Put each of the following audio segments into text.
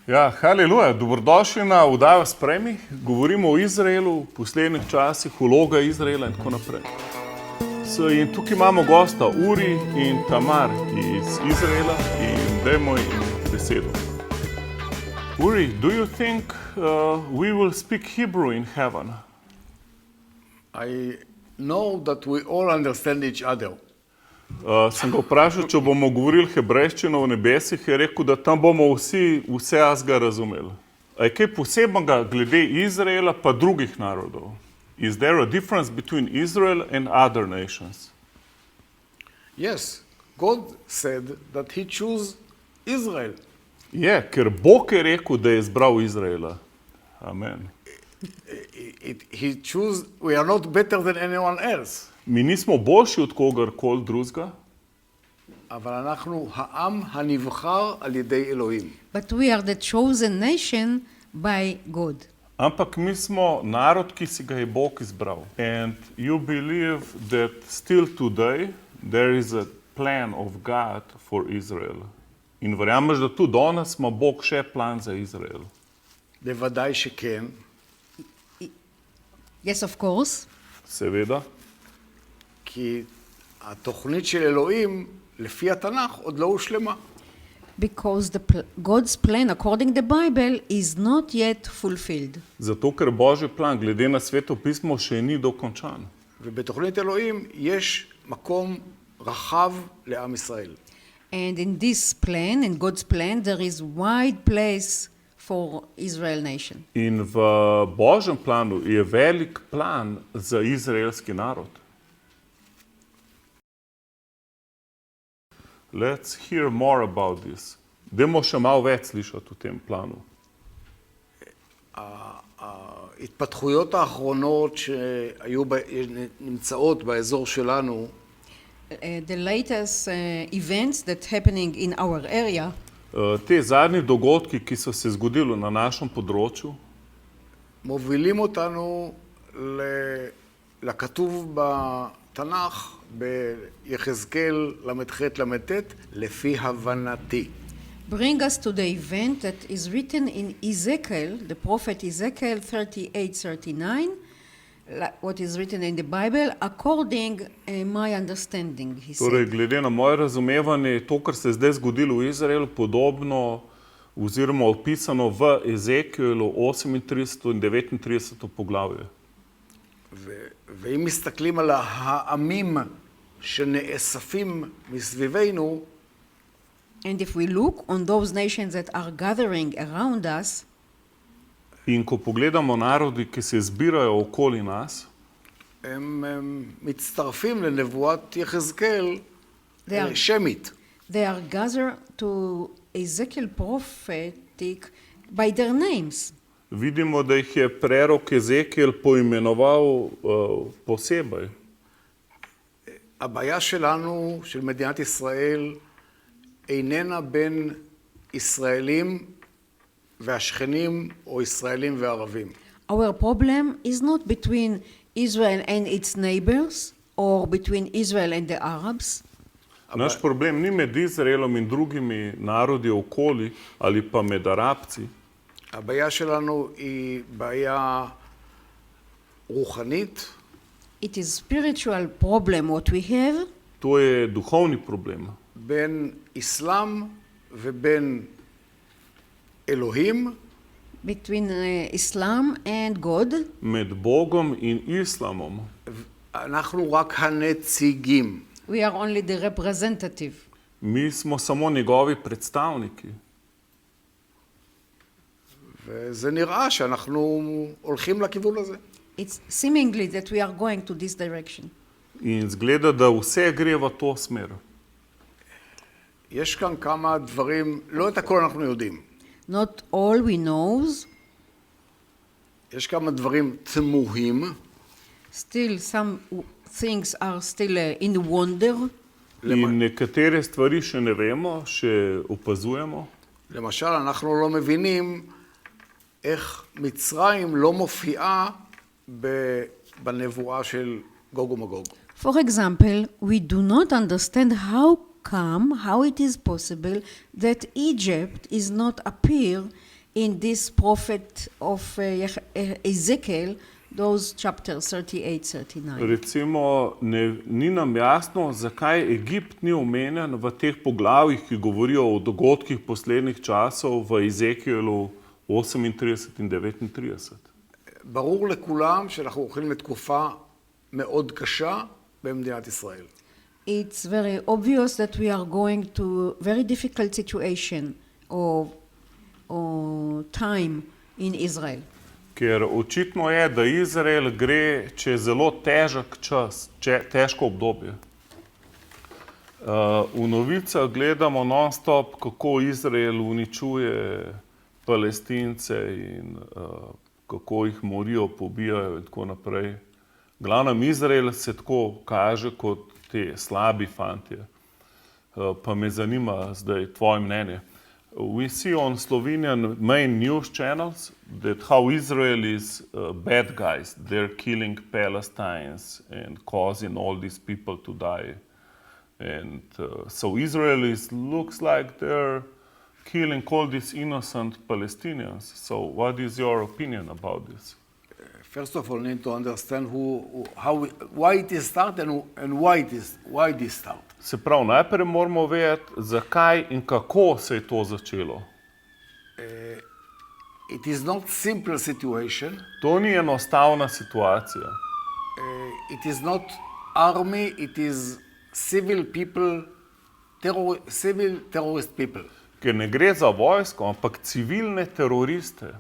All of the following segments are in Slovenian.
Ja, haleluja, dobrodošli na oddajo Spremi. Govorimo o Izraelu, v poslednjih časih, vloga Izraela in tako naprej. In tukaj imamo gosta Uri in Tamar iz Izraela in dajmo jim besedo. Uri, do you think we will speak Hebrew in heaven? I know that we all understand each other. Sem ga vprašal, če bomo govorili hebrejščino v nebesih, je rekel, da tam bomo vse jazga razumeli. A je kaj posebnega glede Izraela pa drugih narodov? Is there a difference between Israel and other nations? Yes, God said that he chose Israel. Je, ker Bog je rekel, da je izbral Izraela. Amen. We are not better than anyone else. Mi nismo boljši od kogarkoli drugega, אבל אנחנו העם הנבחר על ידי אלוהים. But we are the chosen nation by God. ampak mi smo narod, ki si ga je Bog izbral. And you believe that still today there is a plan of God for Israel. In verjameš, da tudi danes ima Bog še plan za Izrael. בוודאי שכן. Yes, of course. Seveda. כי התוכנית של אלוהים, לפי התנ"ך, עוד לא הושלמה. Because God's plan according to the Bible is not yet fulfilled. Zato, ker Božji plan glede na Sveto pismo še ni dokončan. ובתוכנית אלוהים יש מקום רחב לעם ישראל. And in this plan, in God's plan, there is wide place for Israel nation. In v Božjem planu je velik plan za izraelski narod. Let's hear more about this. Dajmo še malo več slišati o tem planu. ההתפתחויות האחרונות שנמצאות באזור שלנו, The latest events that happening in our area, Te zadnji dogodki, ki so se zgodili na našem področju, מובילים אותנו לכתוב בתנ"ך ביחזקאל ל"ח ל"ט, לפי הבנתי. bring us to the event that is written in Ezekiel, the prophet Ezekiel 38:39, what is written in the Bible, according my understanding, he torej said. glede na moje razumevanje, to, kar se je zdaj zgodilo v Izraelu, podobno oziroma opisano v Ezekielu 38 in 39 poglavje. ואם מסתכלים על העמים שנאספים מסביבנו, And if we look on those nations that are gathering around us, In ko pogledamo narodi, ki se zbirajo okoli nas, הם מצטרפים לנבואת יחזקאל שמית. they are gathered to Ezekiel prophetic by their names. vidimo, da jih je prerok Ezekiel poimenoval posebej. הבעיה שלנו, של מדינת ישראל, איננה בין ישראלים והשכנים או ישראלים וערבים. Our problem is not between Israel and its neighbors or between Israel and the Arabs. Naš problem ni med Izraelom in drugimi narodi okoli ali pa med Arabci. הבעיה שלנו היא בעיה רוחנית. It is spiritual problem what we have To je duhovni problem. בין אסלאם ובין אלוהים, between Islam and God. Med Bogom in Islamom. אנחנו רק הנציגים. We are only the representative. Mi smo samo njegovi predstavniki. וזה נראה שאנחנו הולכים לכיוון הזה. It's seemingly that we are going to this direction. In zgleda, da vse gre v to smer. יש כאן כמה דברים, לא את הכל אנחנו יודעים. Not all we knows. יש כמה דברים תמוהים. Still some things are still in wonder. In nekatere stvari še ne vemo, še opazujemo. למשל, אנחנו לא מבינים איך מצרים לא מופיעה בנבואה של גוג ומגוג. For example, we do not understand how it is possible that Egypt is not appear in this prophet of Ezekiel, those chapters 38, 39. Recimo, ni nam jasno, zakaj Egipt ni omenjen v teh poglavjih, ki govorijo o dogodkih poslednjih časov v Ezekielu 38 in 39. ברור לכולם שאנחנו הולכים לתקופה מאוד קשה במדינת ישראל. It's very obvious that we are going to a very difficult situation or time in Israel. Ker očitno je, da Izrael gre čez zelo težek čas, težko obdobje. V novicah gledamo non-stop, kako Izrael uničuje Palestince in kako jih morijo, pobijajo in tako naprej. Glavnem, Izrael se tako kaže kot te slabi fantje. Pa me zanima zdaj tvoje mnenje. We see on Slovenian main news channels that how Israel is bad guys. They're killing Palestinians and causing all these people to die. And so Israel looks like they're killing all these innocent Palestinians. So what is your opinion about this? First of all, need to understand why it is start and why this start. Se pravi, najprej moramo vedeti, zakaj in kako se je to začelo. It is not simple situation. To ni enostavna situacija. It is not army, it is civil people, civil terrorist people. Ker ne gre za vojsko, ampak civilne teroriste.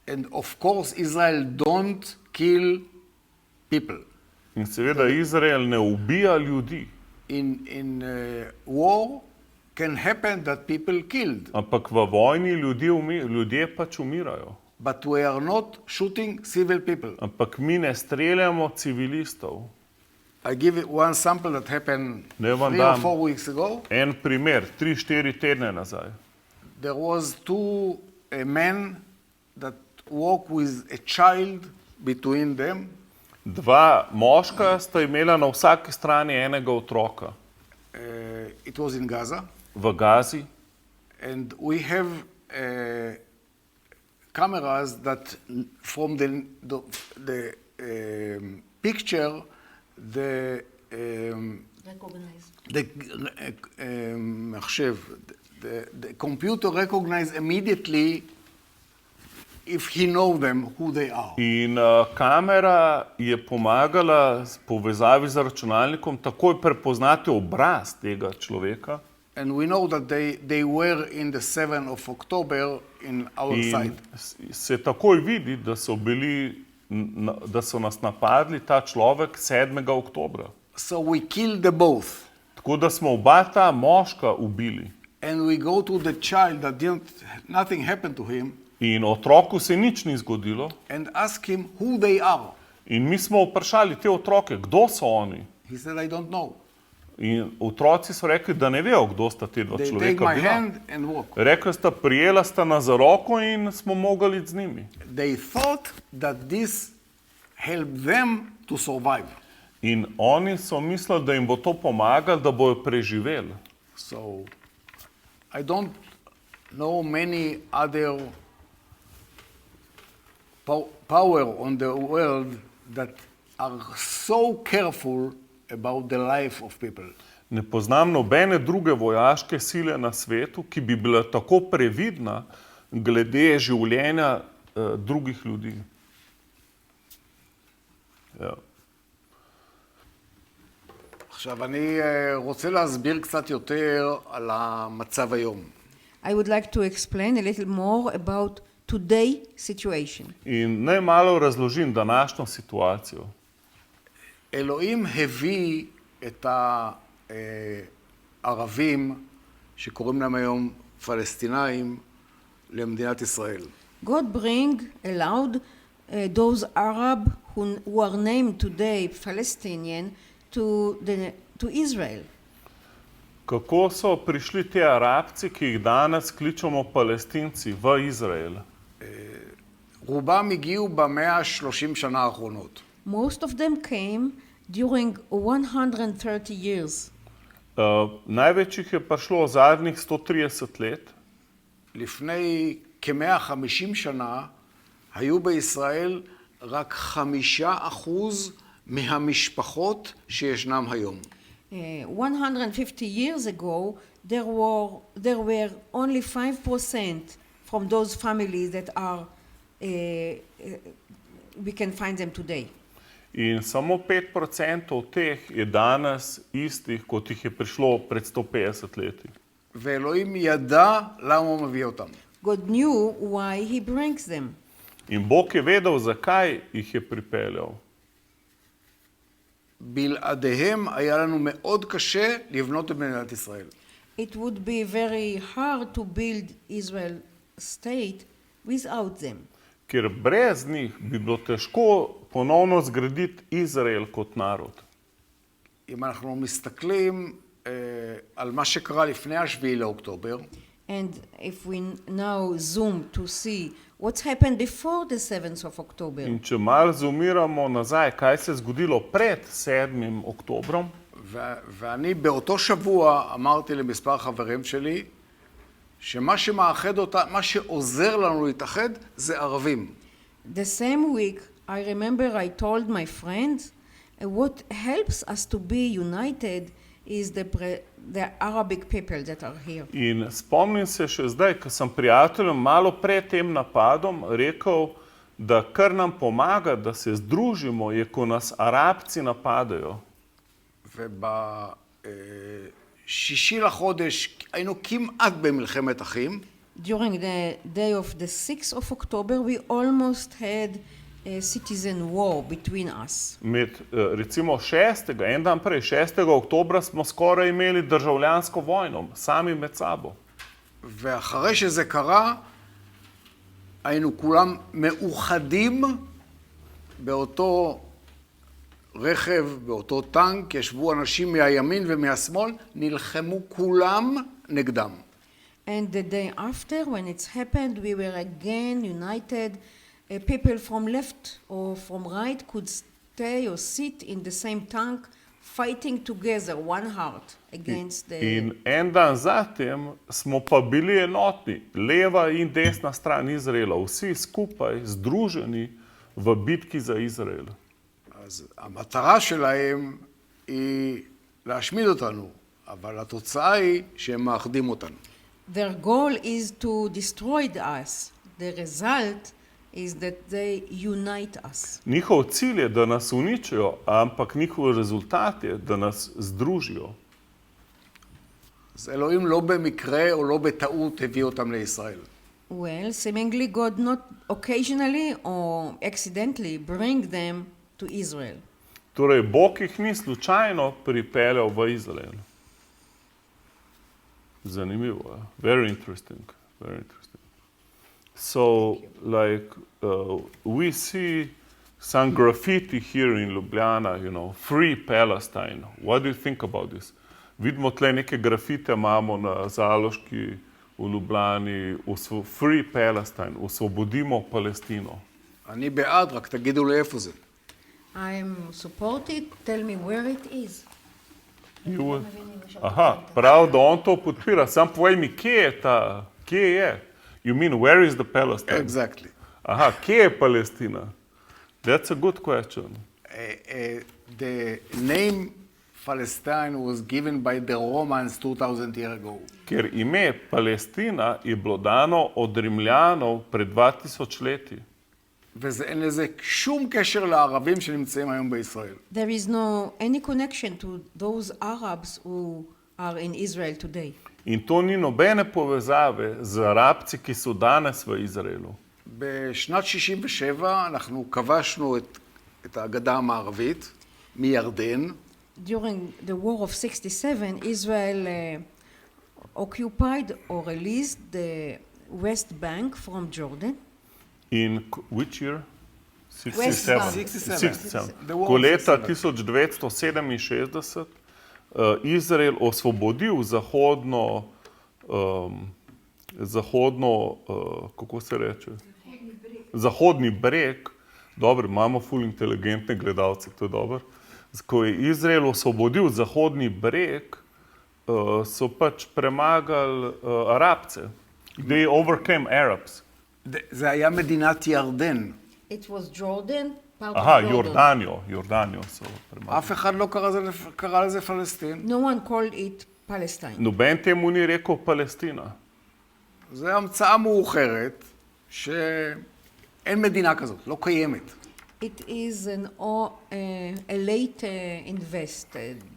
And of course, Israel don't kill people. In seveda Izrael ne ubija ljudi. In war can happen that people killed. Ampak v vojni ljudje pač umirajo. But we are not shooting civil people. Ampak mi ne streljamo civilistov. I give it one sample that happened 3 or 4 weeks ago. En primer, 3-4 tedne nazaj. There was two men that walk with a child between them. Dva moška sta imela na vsaki strani enega otroka. It was in Gaza. V Gazi. And we have cameras that from the picture the computer recognize immediately if he know them who they are. In kamera je pomagala s povezavi z računalnikom takoj prepoznati obraz tega človeka. And we know that they were in the 7th of October in our side. Se takoj vidi, da so nas napadli ta človek 7. oktobra. So we killed the both. Tako da smo oba ta moška ubili. And we go to the child that nothing happened to him. In otroku se nič ni zgodilo. And ask him who they are. In mi smo vprašali te otroke, kdo so oni. He said, I don't know. In otroci so rekli, da ne vejo, kdo sta te dva They človeka take my bila. hand and walk. Rekli sta, prijela sta nas za roko in smo mogli iti z njimi. They thought that this helped them to survive. In oni so mislili, da jim bo to pomagalo, da bojo preživeli. So I don't know many other power on the world that are so careful about the life of people. Ne poznam nobene druge vojaške sile na svetu, ki bi bila tako previdna glede življenja drugih ljudi. Ja. עכשיו, אני רוצה להסביר קצת יותר על המצב היום. I would like to explain a little more about today's situation. In naj malo razložim današnjo situacijo. אלוהים הביא את הערבים, שקוראים להם היום פלסטינאים, למדינת ישראל. God allowed those Arab who are named today Palestinian to Israel. Kako so prišli ti Arabci, ki jih danes kličemo Palestinci, v Izrael? רובם הגיעו ב-130 שנה האחרונות. Most of them came during 130 years. Največ jih je prišlo zadnjih 130 let. לפני כ-150 שנה היו בישראל רק 5% מהמשפחות שישנם היום. 150 years ago, there were only 5% from those families that are, we can find them today. In samo 5% teh je danes istih, kot jih je prišlo pred 150 leti. ואלוהים ידע למה הוא מביא אותם. God knew why he brings them. In Bog je vedel, zakaj jih je pripeljal. בלעדיהם היה לנו מאוד קשה לבנות את מדינת ישראל. It would be very hard to build Israel state without them. Ker brez njih bi bilo težko ponovno zgraditi Izrael kot narod. אם אנחנו מסתכלים על מה שקרה לפני השביעי לאוקטובר, And if we now zoom to see what's happened before the 7th of October, In če malo zoomiramo nazaj, kaj se je zgodilo pred 7. oktobrom, ואני באותו שבוע אמרתי למספר חברים שלי, שמה שמאחד אותה, מה שעוזר לנו להתאחד, זה ערבים. the same week, I remember I told my friends, what helps us to be united is the Arabic people that are here. in spomnim se še zdaj, ko sem prijateljem malo pred tem napadom rekel, da kar nam pomaga, da se združimo, je, ko nas Arabci napadajo. ובשישי לחודש היינו כמעט במלחמת אחים. During the day of the 6th of October, we almost had a citizen war between us. Recimo en dan prej, 6. oktobra, smo skoraj imeli državljansko vojno, sami med sabo. ואחרי שזה קרה, היינו כולם מאוחדים באותו רכב, באותו טנק, ישבו אנשים מהימין ומהשמאל, נלחמו כולם נגדם. And the day after, when it's happened, we were again united. People from left or from right could stay or sit in the same tank, fighting together, one heart, against the... In en dan zatem smo pa bili enotni, leva in desna stran Izraela, vsi skupaj združeni v bitki za Izrael. אז המטרה שלהם היא להשמיד אותנו, אבל התוצאה היא שהם מאחדים אותנו. Their goal is to destroy us. The result is that they unite us. Njihov cilj je, da nas uničijo, ampak njihov rezultat je, da nas združijo. אז אלוהים לא במקרה או לא בטעות הביא אותם לישראל. Well, seemingly God not occasionally or accidentally bring them to Israel. Torej, Bog jih ni slučajno pripeljal v Izrael. Zanimivo, very interesting, very interesting. So, like, we see some graffiti here in Ljubljana, you know, Free Palestine. What do you think about this? Vidimo tle neke grafite, imamo na Zaloški, v Ljubljani, Free Palestine, osvobodimo Palestino. אני בעד, רק תגידו לי איפה זה. I'm supported. Tell me where it is. Aha, prav, da on to podpira. Sam povej mi, kje je? You mean, where is the Palestine? Exactly. Aha, kje je Palestina? That's a good question. The name Palestine was given by the Romans 2000 years ago. Ker ime Palestina je bilo dano od Rimljanov pred 2000 leti. ואין לזה שום קשר לערבים שנמצאים היום בישראל. There is no any connection to those Arabs who are in Israel today. In to ni nobene povezave z Arabci, ki so danes v Izraelu. בשנת 67 אנחנו כבשנו את הגדה המערבית מירדן. During the war of 67, Israel occupied or released the West Bank from Jordan. In which year? West Bank. 67. The war Ko of leta 67. 1967 Izrael osvobodil kako se reče? Zahodni breg. Dobro, imamo ful inteligentne gledalce, to je dobro. Ko je Izrael osvobodil Zahodni breg, so pač premagali Arabce. They overcame Arabs. זה היה מדינת ירדן. It was Jordan, part Aha, of Jordan. Jordanio. So, אף אחד לא קרא לזה פלסטין. No one called it Palestine. noben temu ni rekel Palestina. זו המצאה מאוחרת שאין מדינה כזאת, לא קיימת. It is a late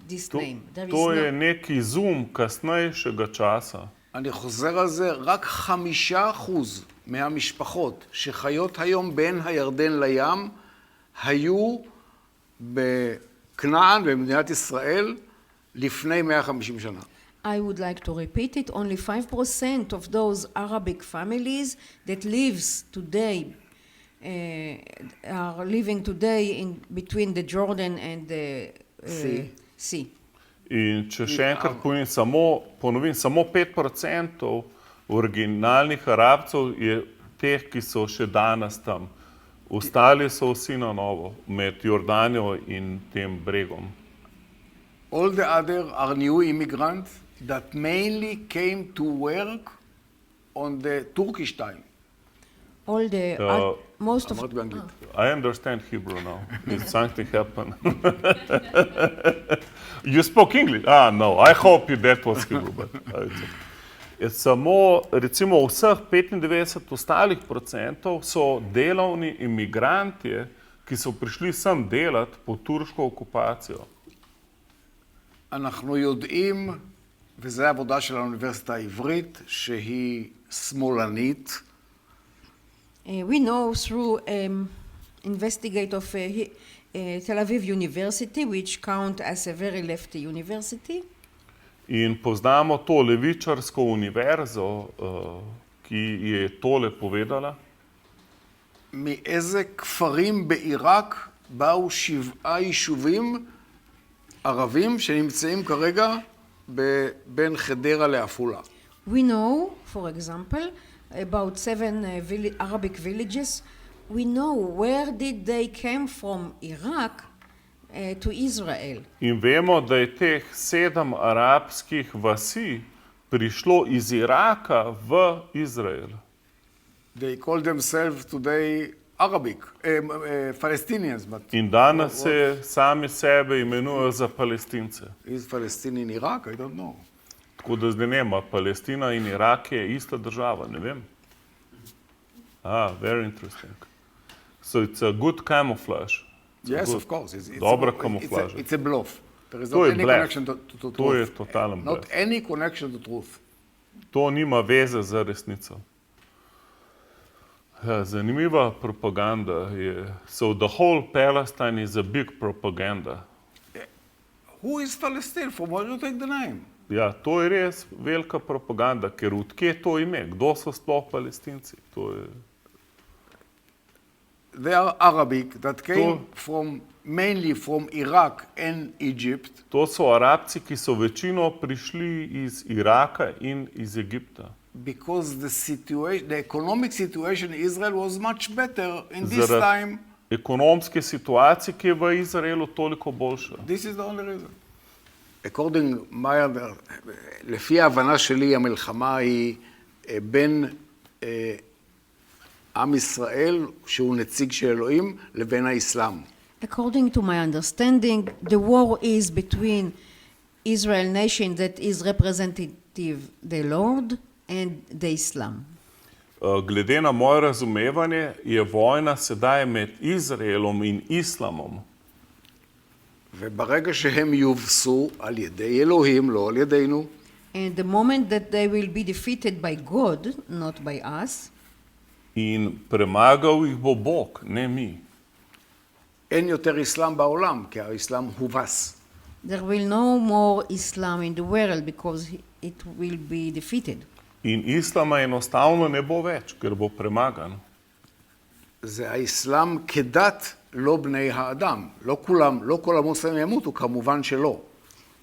this name. There is To je no, neki izum kasnejšega časa. אני חוזר על זה, רק 5% מהמשפחות שחיות היום בין הירדן לים היו בכנען, במדינת ישראל, לפני 150 שנה. I would like to repeat it. Only 5% of those Arabic families that lives today are living today in between the Jordan and the sea. In če še enkrat ponovim, samo 5% originalnih Arabcev je teh, ki so še danes tam. Ostali so vsi na novo, med Jordanijo in tem bregom. All the other are new immigrants that mainly came to work on the Turkish time. All the most of אמרתי באנגלית. I understand Hebrew now. Did something happen? You spoke English? No. I hope that was Hebrew, but samo, recimo, vseh 95 ostalih procentov so delovni imigranti, ki so prišli sem delati po turško okupacijo. אנחנו יודעים, וזו העבודה של האוניברסיטה העברית, שהיא שמאלנית. We know through investigate of Tel Aviv University, which count as a very lefty university. In poznamo to levičarsko univerzo, ki je tole povedala. מאיזה כפרים בעיראק באו 7 יישובים ערבים שנמצאים כרגע בין חדרה לעפולה. We know, for example, about 7 Arabic villages. We know where did they came from Iraq to Israel. In vemo, da je teh 7 arabskih vasi prišlo iz Iraka v Izrael. They call themselves today Arabic, Palestinians, but In danes se sami sebe imenujejo za Palestince. is Palestine in Iraq? I don't know. Tako da zdaj nema, Palestina in Irak je ista država, ne vem. Very interesting. So it's a good camouflage. Yes, good. of course. It's Dobra it's camouflage. it's a bluff. There is To not je any blef. connection to truth. To je totalen Not blef. any connection to truth. To nima veze za resnico. Ja, zanimiva propaganda je. So the whole Palestine is a big propaganda. Who is Palestine? From where you take the name? Ja, to je res velika propaganda, ker odkje je to ime? Kdo so sploh Palestinci? To je... They are Arabic that came To- mainly from Iraq and Egypt. To so Arabci, ki so večino prišli iz Iraka in iz Egipta. Because the economic situation in Israel was much better in this Zaradi time. ekonomske situacije, ki je v Izraelu toliko boljša. This is the only reason. According לפי ההבנה שלי, המלחמה היא בין עם ישראל, שהוא נציג של אלוהים, לבין האסלאם. According to my understanding, the war is between Israel nation that is representative the Lord and the Islam. Glede na moje razumevanje, je vojna sedaj med Izraelom in Islamom. וברגע שהם יובסו על ידי אלוהים, לא על ידינו, And the moment that they will be defeated by God, not by us, In premagal jih bo Bog, ne mi. אין יותר אסלאם בעולם, כי האסלאם הובס. there will no more Islam in the world because it will be defeated. In Islama enostavno ne bo več, ker bo premagan. זה האסלאם כדת, לא בני האדם. לא כל המוסלמים ימותו, כמובן שלא.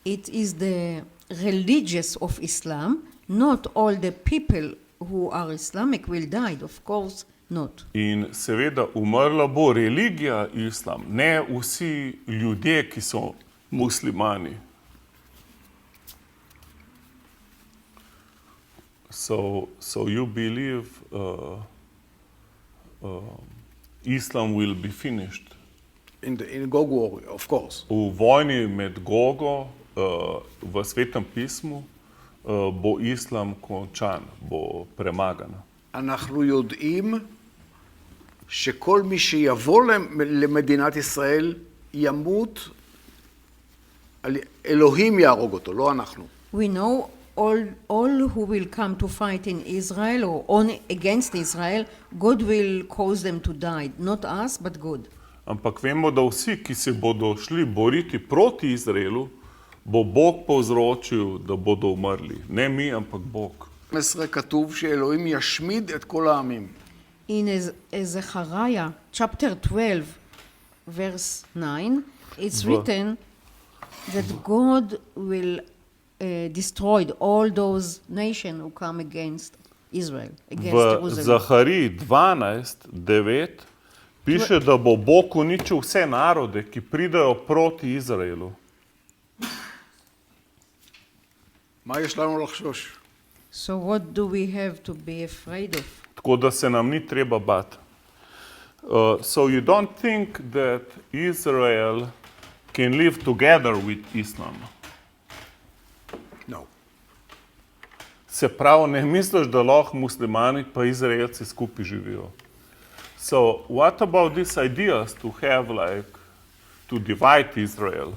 It is the religious of Islam, not all the people who are Islamic will die, of course not. In seveda umrla bo religija Islam, ne vsi ljudje, ki so muslimani. So you believe Islam will be finished? In Gog War, of course. V vojni med Gogo v Svetem pismu bo Islam končan, bo premagan. אנחנו יודעים שכל מי שיבוא למדינת ישראל ימות, אלוהים יהרוג אותו, לא אנחנו. We know all who will come to fight in Israel or on against Israel, God will cause them to die. Not us, but God. Ampak vemo, da vsi, ki se bodo šli boriti proti Izraelu, bo Bog povzročil, da bodo umrli. Ne mi, ampak Bog. 15 כתוב שאלוהים ישמיד את כל העמים. In Zechariah chapter 12 verse 9, it's written that God will destroy all those nations who come against Israel, against V Jerusalem. Zahariji 12:9 piše, da bo Bog uničil vse narode, ki pridejo proti Izraelu. מה יש לנו לחשוש? So what do we have to be afraid of? Tako da se nam ni treba bati. So you don't think that Israel can live together with Islam? No. Se pravi, ne misliš, da lahko muslimani pa Izraelci skupaj živijo? So what about these ideas to have to divide Israel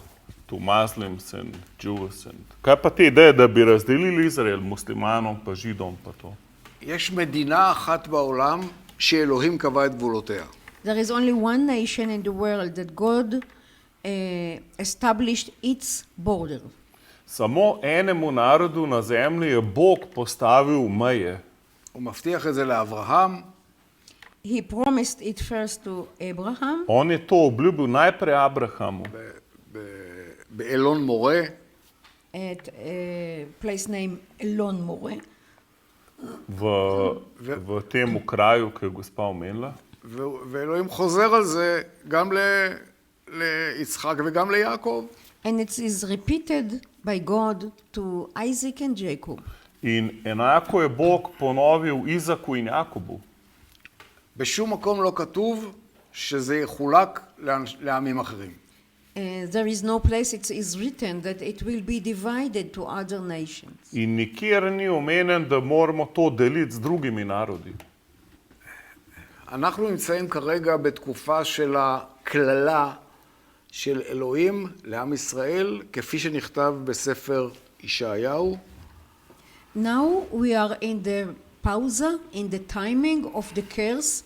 to Muslims and Jews? Kaj pa te ideje, da bi razdelili Izrael muslimanom pa židom pa to? יש מדינה אחת בעולם שאלוהים קבע את גבולותיה. There is only one nation in the world that God established its border. Samo enemu narodu na zemlji je Bog postavil meje. הוא מבטיח את זה לאברהם, He promised it first to Abraham On je to obljubil najprej Abrahamu באלון מורה, at a place named Elon More. v tem kraju, ki je gospa omenila. ואלוהים חוזר על זה גם ליצחק וגם ליעקב. And it is repeated by God to Isaac and Jacob. In enako je Bog ponovil Izaku in Jakobu. בשום מקום לא כתוב שזה יחולק לעמים אחרים. There is no place it is written that it will be divided to other nations. In nikjer ni omenjen, da moramo to deliti z drugimi narodi. אנחנו נמצאים כרגע בתקופה של הכללה של אלוהים לעם ישראל, כפי שנכתב בספר ישעיהו. Now we are in the pausa, in the timing of the curse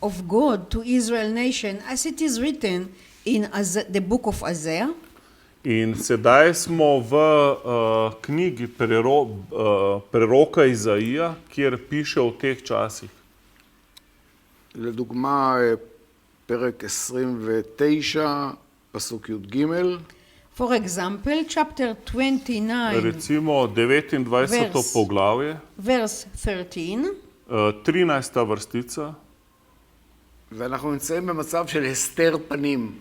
of God to Israel nation, as it is written in the book of Isaiah. In sedaj smo v knjigi preroka Izaija, kjer piše o teh časih. לדוגמה, פרק 29, פסוק י"ג. For example, chapter 29, Recimo 29. poglavje, verse 13, 13. vrstica. ואנחנו נמצאים במצב של הסתר פנים.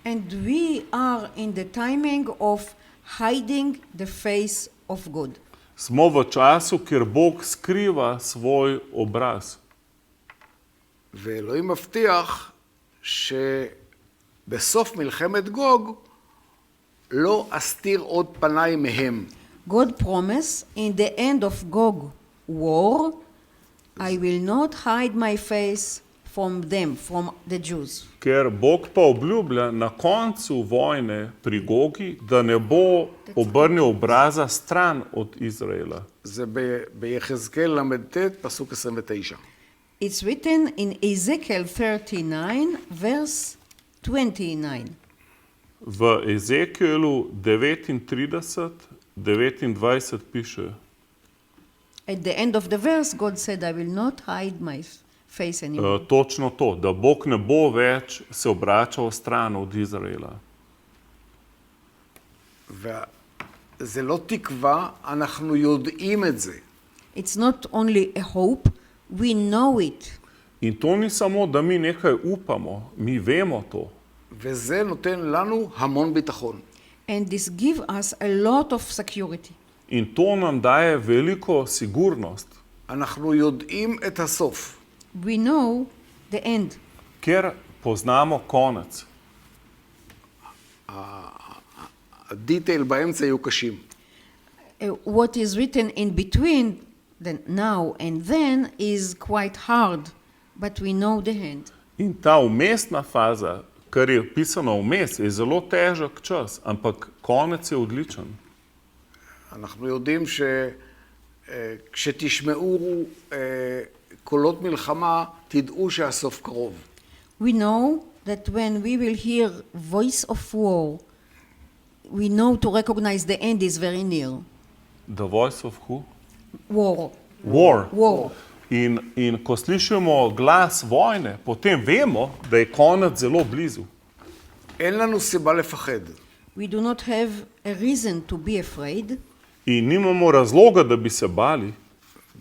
and we are in the timing of hiding the face of God. Smo v času, kjer Bog skriva svoj obraz. ואלוהים מבטיח שבסוף מלחמת גוג לא אסתיר עוד פניי מהם. God promised in the end of Gog war, I will not hide my face from them, from the Jews. Ker Bog pa obljublja na koncu vojne pri Gogi, da ne bo obrnil obraza stran od Izraela. זה ביחזקאל ל"ט, פסוק 29. It's written in Ezekiel 39, verse 29. V Ezekielu 39, 29 piše, At the end of the verse, God said, I will not hide my face anymore. točno to, da Bog ne bo več se obračal stran od Izraela. וזה לא תקווה, אנחנו יודעים את זה. It's not only a hope, we know it. In to ni samo, da mi nekaj upamo, mi vemo to. וזה נותן לנו המון ביטחון. And this gives us a lot of security. In to nam daje veliko sigurnost, אנחנו יודעים את הסוף. We know the end. ker poznamo konec. הדיטייל באמצע יהיו קשים. What is written in between the now and then is quite hard, but we know the end. In ta vmesna faza, kar je pisano vmes, je zelo težek čas, ampak konec je odličen. אנחנו יודעים שכשתשמעו קולות מלחמה, תדעו שהסוף קרוב. We know that when we will hear voice of war, we know to recognize the end is very near. The voice of who? War. War. War. In ko slišimo glas vojne, potem vemo, da je konec zelo blizu. אין לנו סיבה לפחד. We do not have a reason to be afraid. In nimamo razloga, da bi se bali.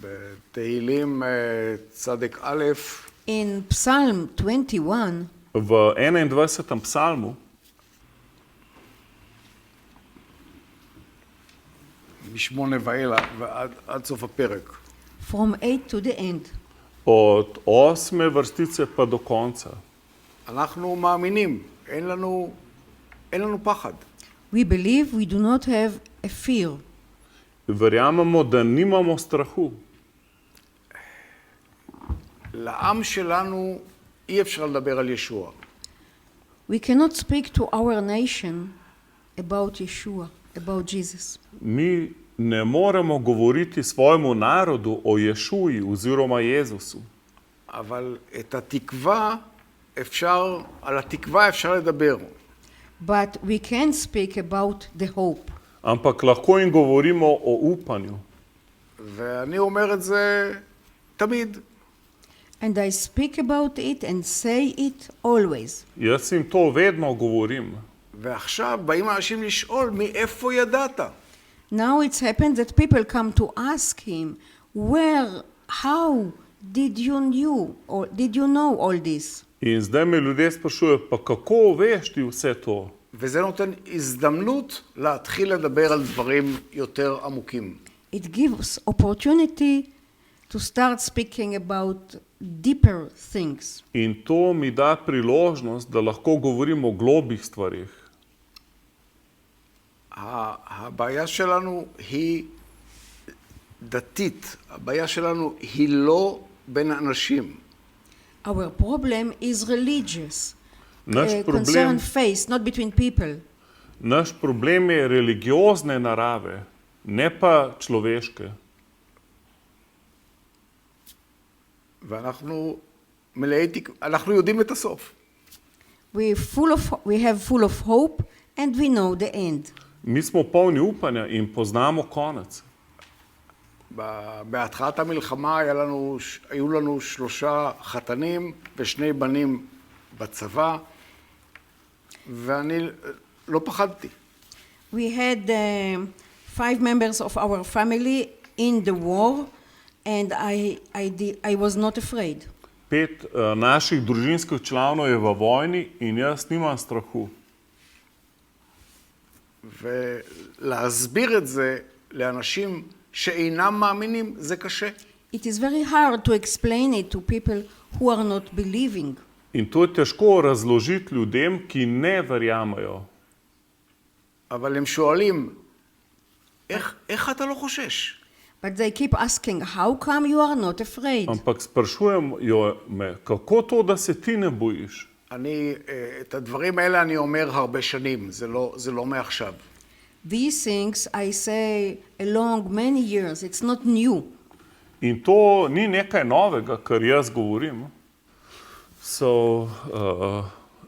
בתהילים צדק א', In Psalm 21, V 21. psalmu, משמונה ואילך ועד סוף הפרק. from 8 to the end, od 8. vrstice pa do konca, אנחנו מאמינים, אין לנו פחד. we believe we do not have a fear. verjamemo, da nimamo strahu. לעם שלנו אי אפשר לדבר על ישוע. We cannot speak to our nation about Yeshua, about Jesus. Mi ne moremo govoriti svojemu narodu o Ješuji oziroma Jezusu. אבל את התקווה על התקווה אפשר לדבר. But we can speak about the hope. Ampak lahko jim govorimo o upanju. ואני אומר את זה תמיד. And I speak about it and say it always. Jaz jim to vedno govorim. ועכשיו באים אנשים לשאול, מאיפה ידעת? Now it's happened that people come to ask him, how did you know all this? In zdaj me ljudje sprašujejo, pa kako veš ti vse to? וזה נותן הזדמנות להתחיל לדבר על דברים יותר עמוקים. It gives opportunity to start speaking about deeper things. In to mi da priložnost, da lahko govorim o globih stvarih. הבעיה שלנו היא דתית, הבעיה שלנו היא לא בין אנשים. Our problem is religious. Naš Concern problem, faith, not between people. naš problem je religiozne narave, ne pa človeške. ואנחנו אנחנו יודעים את הסוף. We have full of hope and we know the end. Mi smo polni upanja in poznamo konec. בהתחלת המלחמה היו לנו 3 חתנים ו2 בנים בצבא, ואני לא פחדתי. We had 5 members of our family in the war and I was not afraid. 5 naših družinskih članov je v vojni in jaz nimam strahu. ולהסביר את זה לאנשים שאינם מאמינים זה קשה. It is very hard to explain it to people who are not believing. In to je težko razložiti ljudem, ki ne verjamajo. אבל הם שואלים, איך אתה לא חושש? But they keep asking, how come you are not afraid? Ampak sprašujejo me, kako to, da se ti ne bojiš? את הדברים האלה אני אומר הרבה שנים, זה לא מעכשיו. These things I say along many years. It's not new. In to ni nekaj novega, kar jaz govorim. So,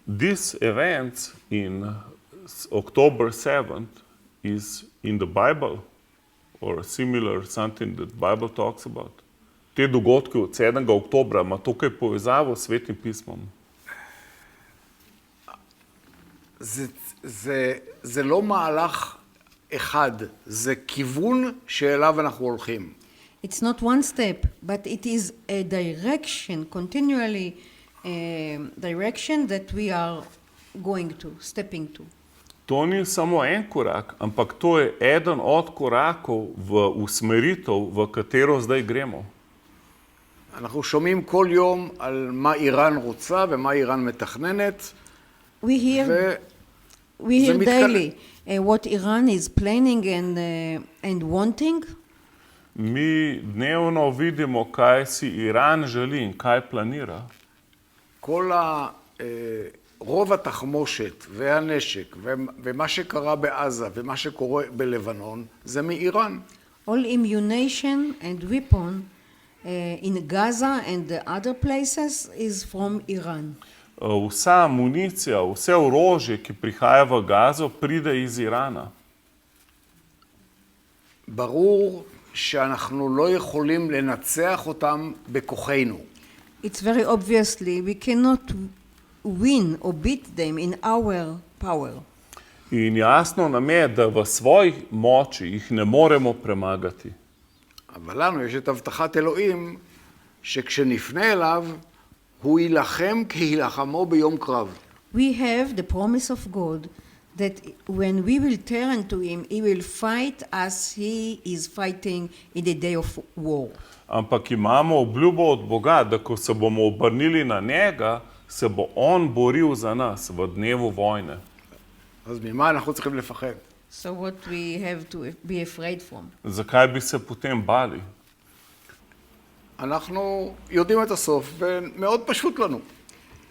this event in October 7th is in the Bible or similar something that Bible talks about. Te dogodke od 7. oktobra ima to kaj povezavo s Svetim pismom. זה לא מהלך אחד, זה כיוון שאליו אנחנו הולכים. It's not one step, but it is a direction, continually direction that we are going to, stepping to. To ni samo en korak, ampak to je eden od korakov v usmeritev, v katero zdaj gremo. אנחנו שומעים כל יום על מה איראן רוצה ומה איראן מתכננת. We hear, we hear daily what Iran is planning and wanting. Mi dnevno vidimo, kaj si Iran želi in kaj planira. רוב התחמושת והנשק ומה שקרה בעזה ומה שקורה בלבנון זה מאיראן. All ammunition and weapon in Gaza and the other places is from Iran. Vsa municija, vse orožje, ki prihaja v Gazo, pride iz Irana. ברור שאנחנו לא יכולים לנצח אותם בכוחנו. It's very obviously we cannot win or beat them in our power. In jasno nam je, da v svojih moči jih ne moremo premagati. אבל לנו יש את הבטחת אלוהים שכשנפנה אליו הוא יילחם כהילחמו ביום קרב. We have the promise of God that when we will turn to him, he will fight as he is fighting in the day of war. Ampak imamo obljubo od Boga, da ko se bomo obrnili na njega, se bo on boril za nas v dnevu vojne. אז ממה אנחנו צריכים לפחד? So what we have to be afraid from? Zakaj bi se potem bali? אנחנו יודעים את הסוף ומאוד פשוט לנו.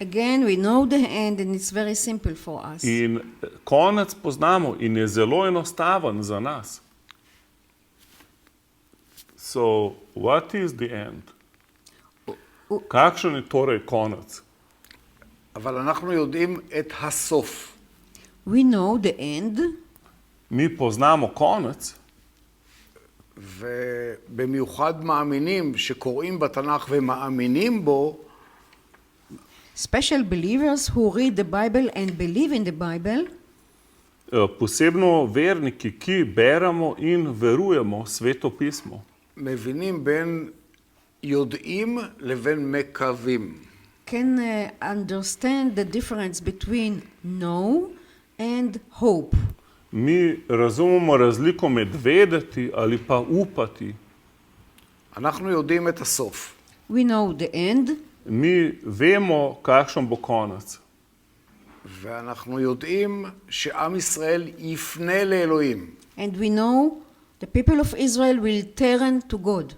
Again, we know the end and it's very simple for us. In konec poznamo in je zelo enostaven za nas. So, what is the end? Kakšen je torej konec? אבל אנחנו יודעים את הסוף. We know the end. Mi poznamo konec. ובמיוחד מאמינים שקוראים בתנ"ך ומאמינים בו, Special believers who read the Bible and believe in the Bible, Posebno verniki, ki beremo in verujemo Sveto pismo. מבינים בין יודעים לבין מקווים. can understand the difference between know and hope. Mi razumemo razliko med vedeti ali pa upati. אנחנו יודעים את הסוף. We know the end. Mi vemo, kakšen bo konec. ואנחנו יודעים שעם ישראל יפנה לאלוהים. And we know the people of Israel will turn to God.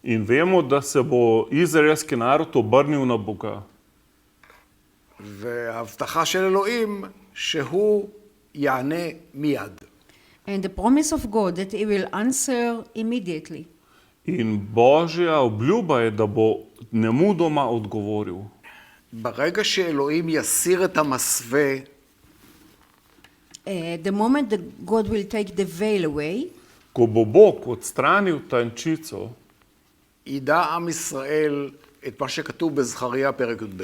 In vemo, da se bo izraelski narod obrnil na Boga. וההבטחה של אלוהים שהוא יענה מיד. And the promise of God that he will answer immediately. In Božja obljuba je, da bo nemudoma odgovoril. ברגע שאלוהים יסיר את המסווה, The moment that God will take the veil away, Ko bo Bog odstranil tančico, ידע עם ישראל את מה שכתוב בזכריה פרק י"ב.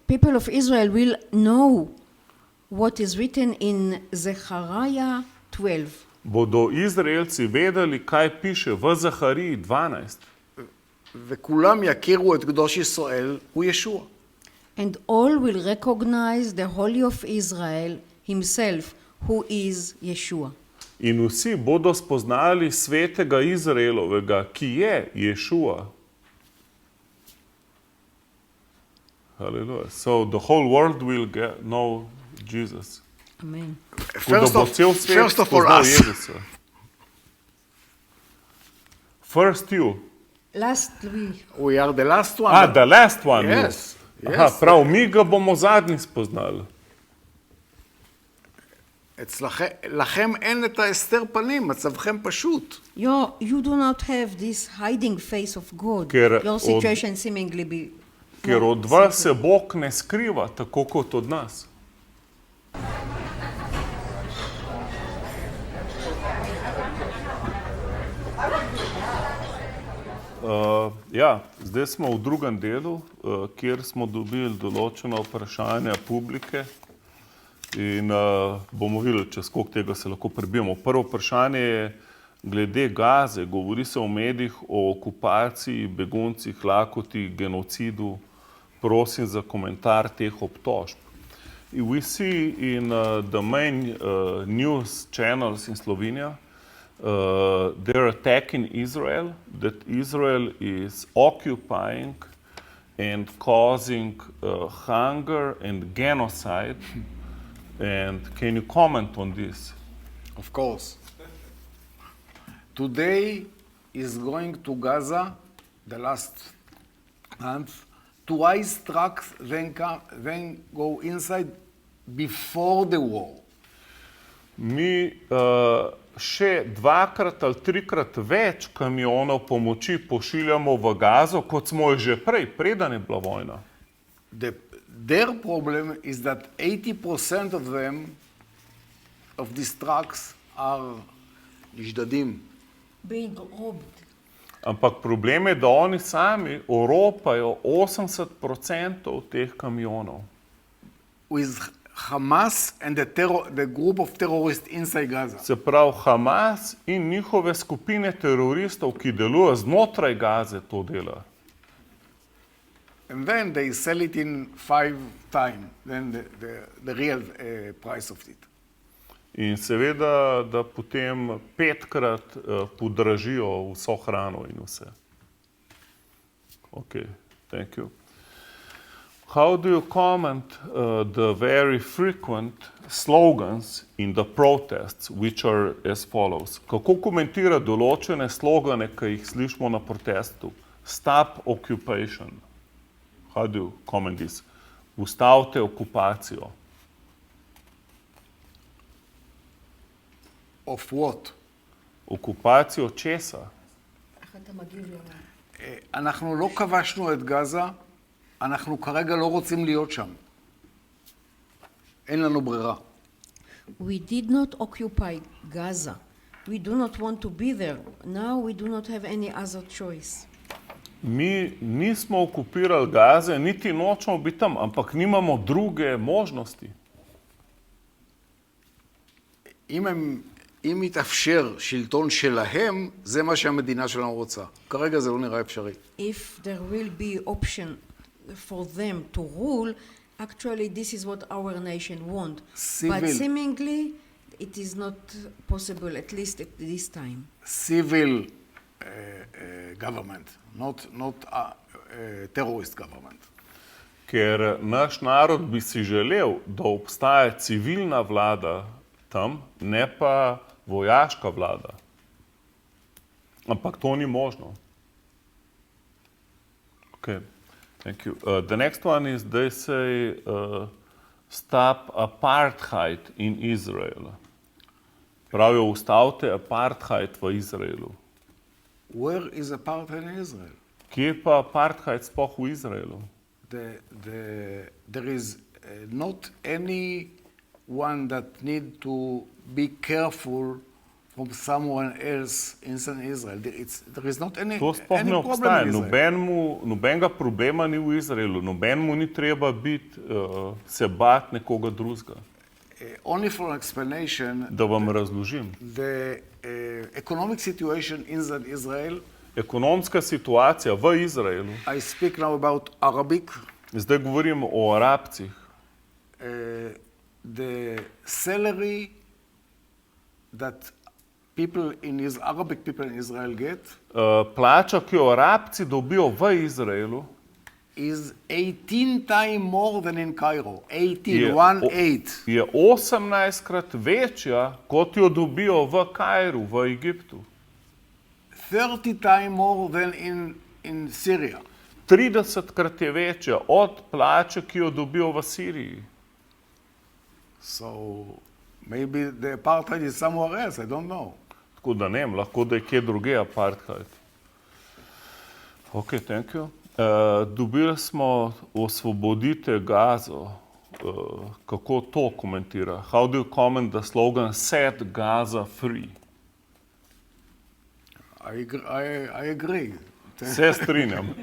people of Israel will know what is written in Zechariah 12. bodo Izraelci vedeli, kaj piše v Zahariji 12. וכולם יכירו את קדוש ישראל, הוא ישוע. And all will recognize the Holy of Israel himself, who is Yeshua. In vsi bodo spoznali svetega Izraelovega, ki je Ješua. Hallelujah. So the whole world will know Jesus. Amen. First of all us. Jezusa. First you. Lastly, We are the last one. The last one. Yes. Aha, Yes. prav, mi ga bomo zadnji spoznali. לכם אין את ההסתר פנים, מצבכם פשוט. you do not have this hiding face of God. Ker Your od- situation seemingly be Ker od vas se Bog ne skriva, tako kot od nas. Zdaj smo v drugem delu, kjer smo dobili določena vprašanja publike in bomo videli, čez koliko tega se lahko prebijemo. Prvo vprašanje je glede Gaze. Govori se v medijih o okupaciji, beguncih, lakoti, genocidu. Prosim za komentar teh obtožb. we see in the main news channels in Slovenia, they're attacking Israel, that Israel is occupying and causing hunger and genocide. And can you comment on this? Of course. Today is going to Gaza, the last month, twice trucks then go inside before the war. Mi še dvakrat ali trikrat več kamionov pomoči pošiljamo v Gazo, kot smo jo že prej, preden je bila vojna. Their problem is that 80% of them, of these trucks, are nishdadim. Being robbed. Ampak problem je, da oni sami oropajo 80% teh kamionov. With Hamas and the group of terrorists inside Gaza. Se pravi, Hamas in njihove skupine teroristov, ki delujejo znotraj Gaze, to dela. And then they sell it in 5 times then the real price of it. In seveda, da potem 5-krat podražijo vso hrano in vse. Okay, thank you. How do you comment the very frequent slogans in the protests, which are as follows? Kako komentira določene slogane, ki jih slišimo na protestu? Stop occupation. How do you comment this? Ustavite okupacijo. Of what? Okupacijo česa? איך אתה מגיב לזה? אנחנו לא כבשנו את גזה, אנחנו כרגע לא רוצים להיות שם. אין לנו ברירה. We did not occupy Gaza. We do not want to be there. Now we do not have any other choice. Mi nismo okupirali Gaze, niti nočemo biti tam, ampak nimamo druge možnosti. אם יתאפשר שלטון שלהם, זה מה שהמדינה שלנו רוצה. כרגע זה לא נראה אפשרי. If there will be option for them to rule, actually this is what our nation want. But seemingly it is not possible, at least at this time. Civil government, not terrorist government. Ker naš narod bi si želel, da obstaja civilna vlada tam, ne pa vojaška vlada. Ampak to ni možno. Okay, thank you. The next one is they say stop apartheid in Israel. Pravijo, ustavite apartheid v Izraelu. Where is apartheid in Israel? Kje je pa apartheid sploh v Izraelu? There is not anyone that need to be careful from someone else inside Israel. There is not any To sploh ne problem obstaja. in Israel. Nobenega problema ni v Izraelu. Nobenemu ni treba biti, se bati nekoga drugega. Only for explanation, Da vam razložim. the economic situation inside Israel, Ekonomska situacija v Izraelu, I speak now about Arabic, zdaj govorimo o Arabcih, the salary that Arabic people in Israel get plača, ki jo Arabci dobijo v Izraelu, is 18 times more than in Cairo. 18, je, 1-8. je 18-krat večja, kot jo dobijo v Kairu, v Egiptu. 30 times more than in Syria. 30-krat je večja od plače, ki jo dobijo v Siriji. So maybe the apartheid is somewhere else, I don't know. Tako da ne vem, lahko da je kje druge apartheid. Ok, thank you. Dobili smo Osvobodite Gazo. Kako to komentira? How do you comment the slogan Set Gaza Free? I agree. Se strinjam.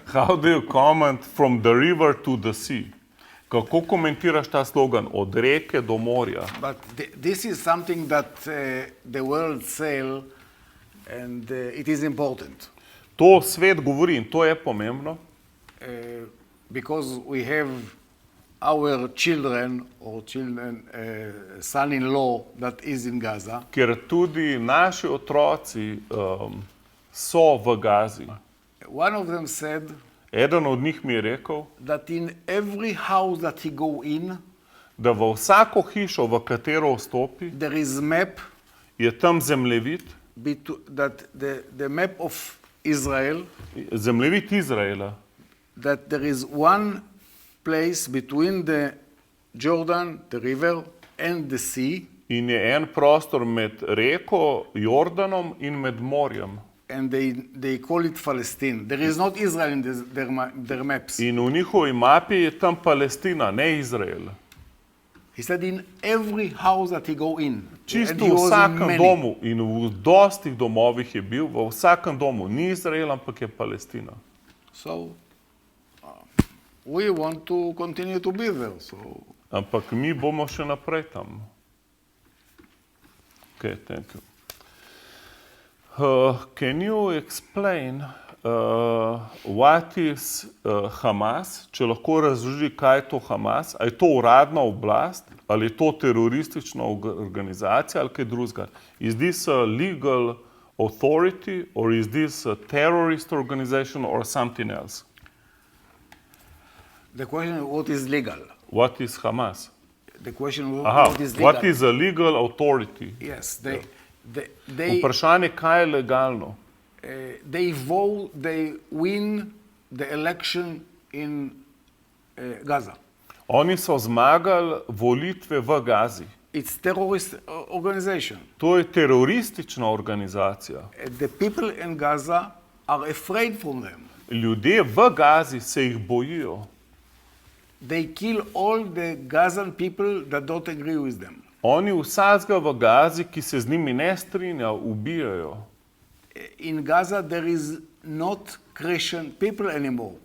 How do you comment from the river to the sea? Kako komentiraš ta slogan od reke do morja? But this is something that the world sell and it is important. To svet govori in to je pomembno. because we have our children or children, son-in-law that is in Gaza, ker tudi naši otroci so v Gazi. one of them said Eden od njih mi je rekel, that in every house that he go in, da v vsako hišo, v katero vstopi, there is map je tam zemljevid, that the map of Israel, zemljevid Izraela, that there is one place between the Jordan, the river, and the sea, in je en prostor med reko Jordanom in med morjem. and they call it Palestine. There is not Israel in their maps. In v njihovi mapi je tam Palestina, ne Izrael. He said in every house that he go in, and Čisto he v was in vsakem many. domu in v dostih domovih je bil, v vsakem domu ni Izrael, ampak je Palestina. So we want to continue to be there. So Ampak mi bomo še naprej tam. Okay, thank you. Can you explain what is Hamas? Če lahko razloži, kaj je to Hamas? Ali je to uradna oblast, ali je to teroristična organizacija, ali kaj drugega? Is this a legal authority, or is this a terrorist organization, or something else? the question is what is legal? What is Hamas? The question is Aha, what is legal? what is a legal authority? Yes, they Vprašanje, kaj je legalno? they win the election in Gaza. Oni so zmagali volitve v Gazi. It's terrorist organization. To je teroristična organizacija. The people in Gaza are afraid from them. Ljudje v Gazi se jih bojijo. They kill all the Gazan people that don't agree with them. Oni vsakega v Gazi, ki se z njimi ne strinja, ubijajo. In Gaza there is not Christian people anymore.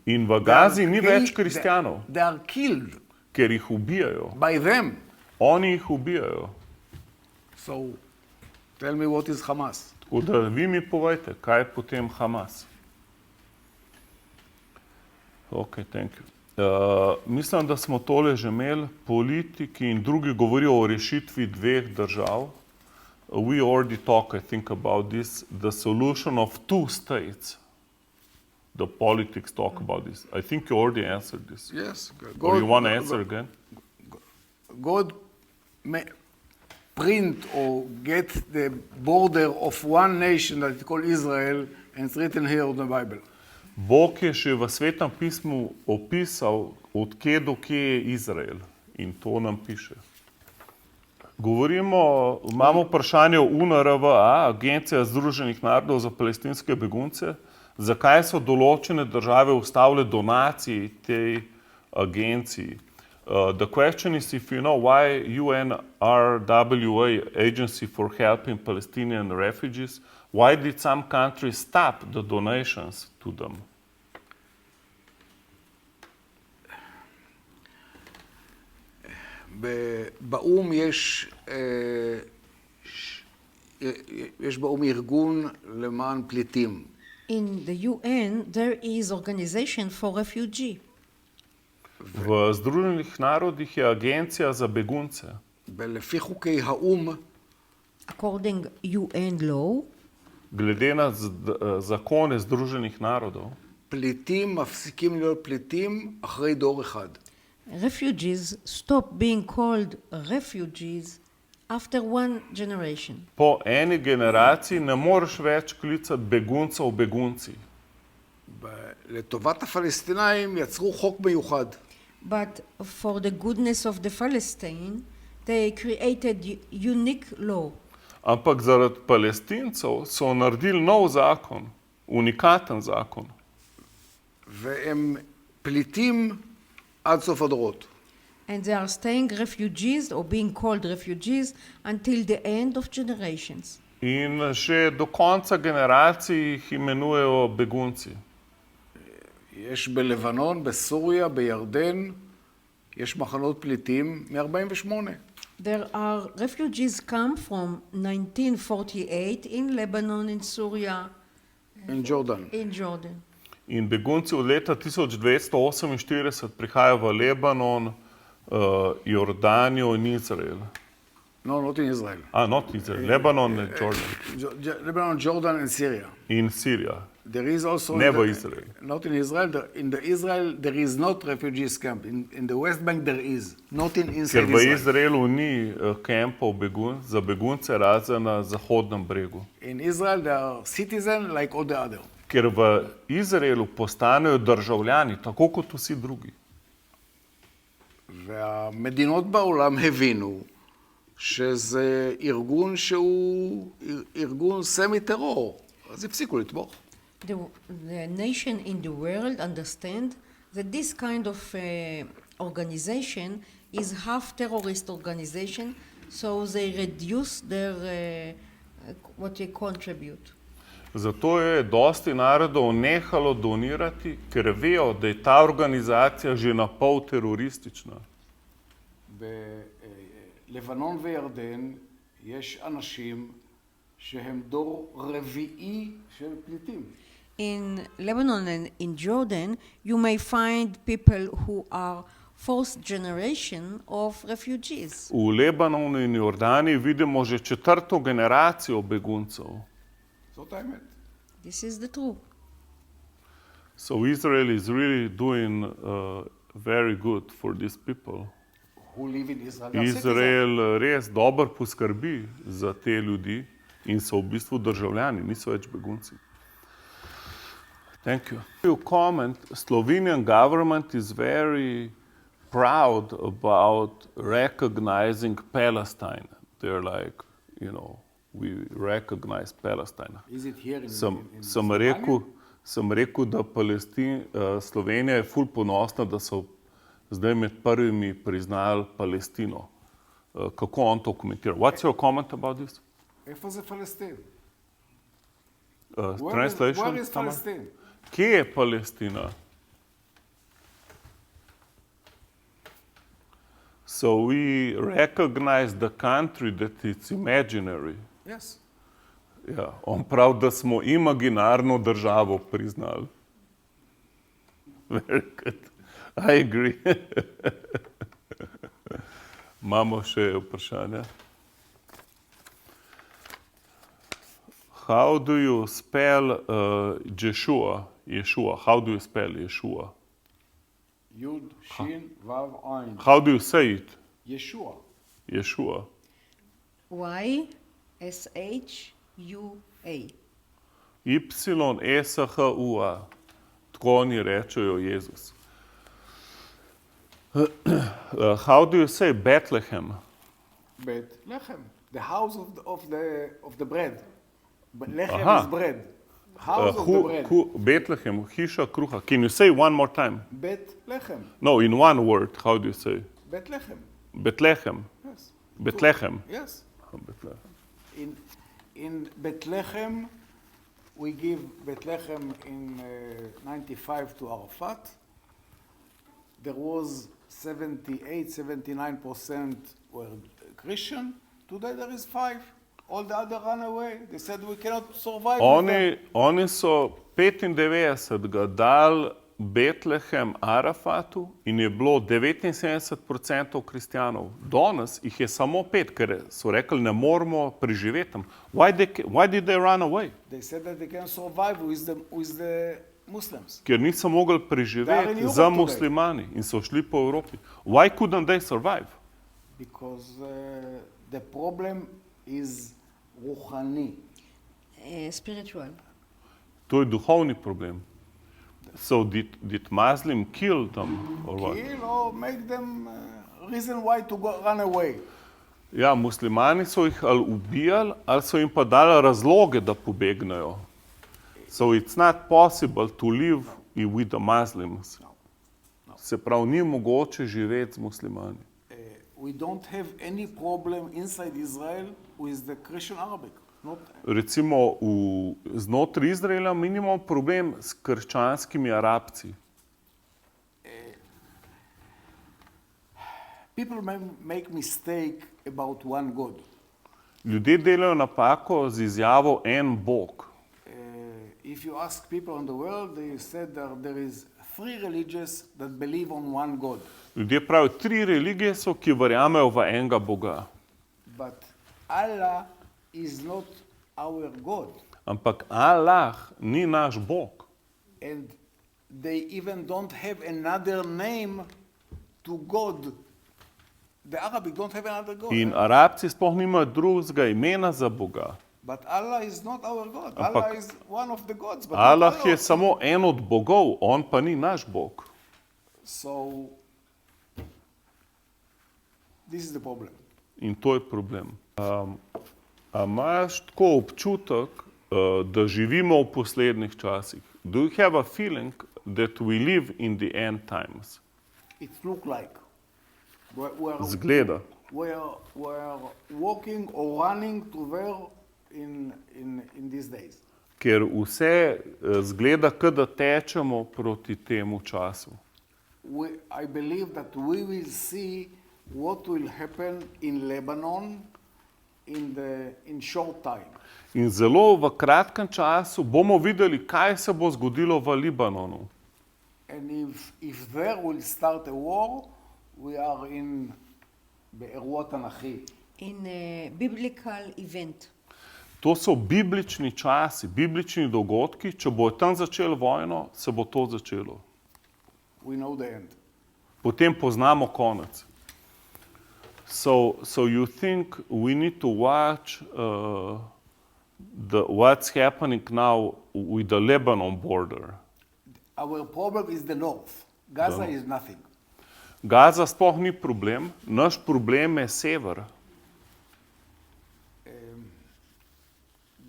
In v Gazi ni več kristjanov, They are killed ker jih ubijajo. by them. Oni jih ubijajo. So tell me what is Hamas. Tako da vi mi povejte, kaj je potem Hamas. Ok, thank you. Mislim, da smo tole že imeli. Politiki in drugi govorijo o rešitvi dveh držav. We already talk, I think, about this, the solution of two states. The politics talk about this. I think you already answered this. Yes. Or you want to answer again? God print or get the border of one nation that is called Israel, and it's written here in the Bible. Bog je še v Svetem pismu opisal, od kje do kje je Izrael. In to nam piše. Imamo vprašanje o UNRWA, Agencija Združenih narodov za palestinske begunce. Zakaj so določene države ustavile donacije tej agenciji? The question is if you know why UNRWA, Agency for Helping Palestinian Refugees, why did some countries stop the donations to them? באו"ם יש באו"ם ארגון למען פליטים. In the UN, there is organization for refugee. V Združenih narodih je agencija za begunce. ולפי חוקי האו"ם, According UN law, glede na zakone Združenih narodov, פליטים מפסיקים להיות פליטים אחרי דור אחד. refugees stop being called refugees after one generation. po eni generaciji ne moreš več klicati beguncev begunci. לטובת הפלסטינאים יצרו חוק מיוחד. But for the goodness of the Palestine, they created unique law. Ampak zaradi Palestincev so naredili nov zakon, unikaten zakon. והם פליטים עד סוף הדורות. And they are staying refugees or being called refugees until the end of generations. In še do konca generacij jih imenujejo begunci. יש בלבנון, בסוריה, בירדן, יש מחנות פליטים מ-48. There are refugees come from 1948 in Lebanon, in Syria, In Jordan. in Jordan. In begunci od leta 1248 prihajajo v Lebanon, Jordanijo in Izrael. No, not in Israel. Not Izrael, Lebanon and Jordan. Lebanon, Jordan, and Syria. In Sirija. There is also Never Israel. Not in Israel. In the Israel, there is not refugees camp. In the West Bank, there is. Not in inside Ker v Israel. Izraelu ni kempov za begunce, razen na Zahodnem bregu. In Israel, they are citizens like all the other. Ker v Izraelu postanejo državljani, tako kot vsi drugi. והמדינות בעולם הבינו שזה ארגון שהוא ארגון סמי טרור, אז הפסיקו לתמוך. The nation in the world understand that this kind of organization is half terrorist organization, so they reduce their what they contribute. Zato je dosti narodov nehalo donirati, ker vejo, da je ta organizacija že na pol teroristična. בלבנון וירדן יש אנשים שהם דור רביעי של פליטים. In Lebanon and in Jordan, you may find people who are fourth generation of refugees. V Lebanonu in Jordaniji vidimo že četrto generacijo beguncev. זאת האמת. This is the truth. So Israel is really doing very good for these people. Who live in Israel. They are citizens. Izrael res dobro poskrbi za te ljudi in so v bistvu državljani, niso več begunci. Thank you. You comment, Slovenian government is very proud about recognizing Palestine. They're like, we recognize Palestine. Is it here in Sem rekel, da Slovenija je ful ponosna, da so zdaj med prvimi priznali Palestino. Kako on to komentira? What's your comment about this? איפה זה פלסטין? Translation? Where is Palestine? Kje je Palestina? So we recognize the country that it's imaginary. Yes. Ja, on pravi, da smo imaginarno državo priznali. Very good. I agree. Imamo še vprašanje. How do you spell Yeshua? How do you spell Yeshua? Yud, Shin, Vav, Ain. How do you say it? Yeshua. Yeshua. Y-S-H-U-A. Y-S-H-U-A. Tako oni rečejo Jezus. How do you say Bethlehem? Bethlehem. The house of the bread. Lechem Aha. is bread. House of the bread. Bethlehem, hiša kruha. Can you say one more time? Bethlehem. No, in one word, how do you say? Bethlehem. Bethlehem. Yes. Bethlehem. Yes. Bethlehem. In Bethlehem, we give Bethlehem in 95 to Arafat. There was 78-79% were Christian. Today there is 5%. All the other run away. They said we cannot survive. Oni so 95 dali Betlehem Arafatu in je bilo 79% kristjanov. Danes jih je samo 5, ker so rekli, ne moramo preživeti tam. Why did they run away? They said that they can survive with the Muslims. Ker niso mogli preživeti za muslimani in so šli po Evropi. Why couldn't they survive? Because the problem is ruhani. Spiritual. To je duhovni problem. So did Muslim kill them or what? Kill or make them reason why to run away. Ja, muslimani so jih ali ubijali, ali so jim pa dali razloge, da pobegnejo. So it's not possible to live with the Muslims. No. Se pravi, ni mogoče živeti z muslimani. We don't have any problem inside Israel with the Christian Arabic. Recimo znotraj Izraela mi nimamo problem s krščanskimi Arabci. People make mistake about one God. Ljudje delajo napako z izjavo en Bog. if you ask people in the world, they said that there is 3 religions that believe on one God. Ljudje pravijo, 3 religije so, ki verjamejo v enega Boga. But Allah is not our God. Ampak Allah ni naš Bog. And they even don't have another name to God. The Arabic don't have another God. In Arabci sploh nimajo drugega imena za Boga. But Allah is not our God. Ampak Allah is one of the gods. But Allah not je ours. samo en od bogov, on pa ni naš Bog. So, this is the problem. In to je problem. A imaš tako občutek, da živimo v poslednjih časih? Do you have a feeling that we live in the end times? It looks like we're Zgleda. we're walking or running to where in these days. Ker vse zgleda, kot da tečemo proti temu času. I believe that we will see what will happen in Lebanon in short time. In zelo v kratkem času bomo videli, kaj se bo zgodilo v Libanonu. And if there will start a war, we are in באירוע תנ"כי. In a biblical event. To so biblični časi, biblični dogodki. Če bo tam začelo vojno, se bo to začelo. We know the end. Potem poznamo konec. So you think we need to watch what's happening now with the Lebanon border? Our problem is the north. Gaza is nothing. Gaza sploh ni problem, naš problem je sever.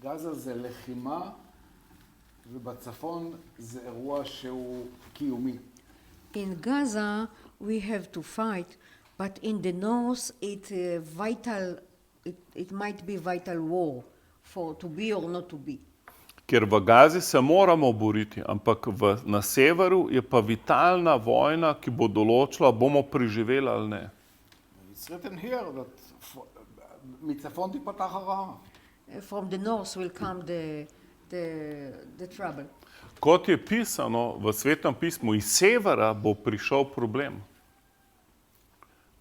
גזה זה לחימה, ובצפון זה אירוע שהוא קיומי. In Gaza, we have to fight, but in the north, it might be vital war for to be or not to be. Ker v Gazi se moramo boriti, ampak na severu je pa vitalna vojna, ki bo določila, bomo preživeli ali ne. It's written here that מצפון תפתח הרעה. From the north will come the trouble. Kot je pisano v Svetem pismu, iz severa bo prišel problem.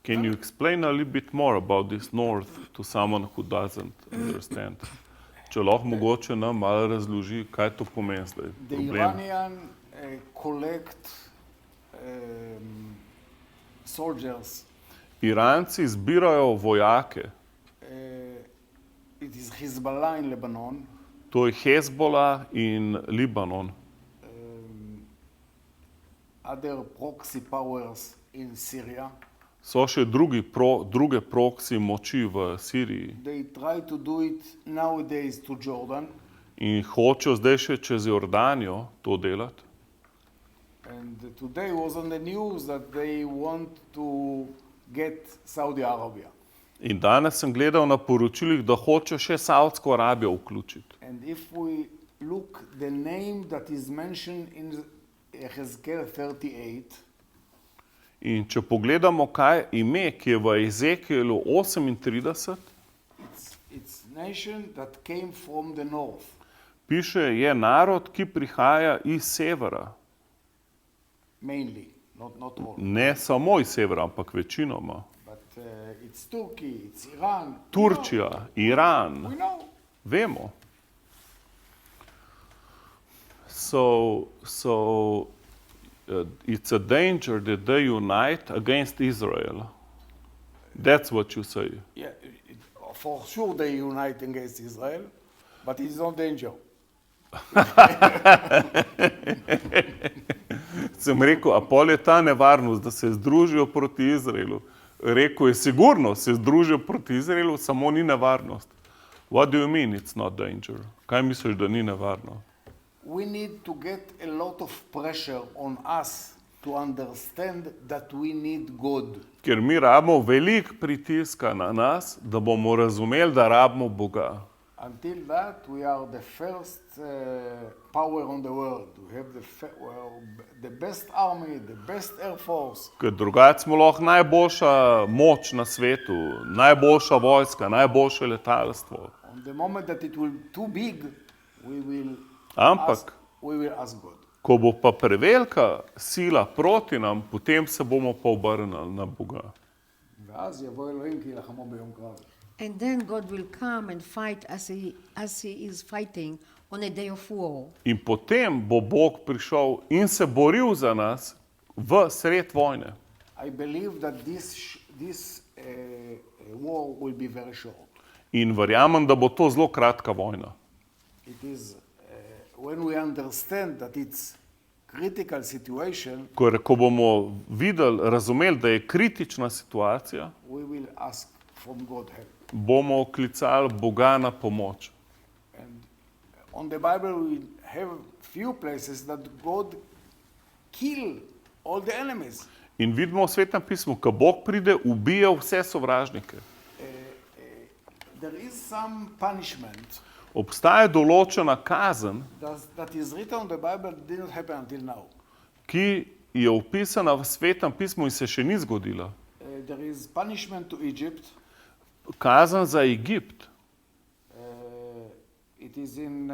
Can you explain a little bit more about this north to someone who doesn't understand? Če lahko mogoče nam malo razloži, kaj to pomeni zdaj. The Problem. Iranian collect soldiers. Iranci zbirajo vojake. It is Hezbollah in Lebanon. To je Hezbollah in Libanon. Other proxy powers in Syria. So še druge proksi moči v Siriji. They try to do it nowadays to Jordan. In hočejo zdaj še čez Jordanijo to delati. And today was on the news that they want to get Saudi Arabia. In danes sem gledal na poročilih, da hoče še Saudsko Arabijo vključiti. And if we look the name that is mentioned in Ezekiel 38, In če pogledamo, kaj ime, ki je v Ezekielu 38, it's nation that came from the north. piše, je narod, ki prihaja iz severa. Mainly, not all. Ne samo iz severa, ampak večinoma. But it's Turkey, it's Iran. Turčija, Iran, We know. vemo. So it's a danger that they unite against Israel. That's what you say. Yeah, for sure they unite against Israel, but it's not danger. Sem rekel, a pol je ta nevarnost, da se združijo proti Izraelu. Rekel je, sigurno se združijo proti Izraelu, samo ni nevarnost. What do you mean it's not danger? Kaj misliš, da ni nevarno? We need to get a lot of pressure on us to understand that we need God. Ker mi rabimo veliko pritiska na nas, da bomo razumeli, da rabimo Boga. Until that, we are the first power on the world. We have the best army, the best air force. Ker drugače smo lahko najboljša moč na svetu, najboljša vojska, najboljše letalstvo. On the moment that it will too big, we will Ampak, we will ask God. ko bo pa prevelika sila proti nam, potem se bomo pa obrnili na Boga. ואז יבוא אלוהים כי יילחמו ביום קרב. And then God will come and fight as he is fighting on a day of war. In potem bo Bog prišel in se boril za nas v sred vojne. I believe that this war will be very short. In verjamem, da bo to zelo kratka vojna. It is when we understand that it's critical situation, Ko bomo videli, razumeli, da je kritična situacija, we will ask from God help. bomo klicali Boga na pomoč. And on the Bible we have few places that God kill all the enemies. In vidimo v Svetem pismu, ko Bog pride, ubija vse sovražnike. There is some punishment Obstaja določena kazen, that is written in the Bible did not happen until now. ki je opisana v Svetem pismu in se še ni zgodila. There is punishment to Egypt. Kazen za Egipt. It is in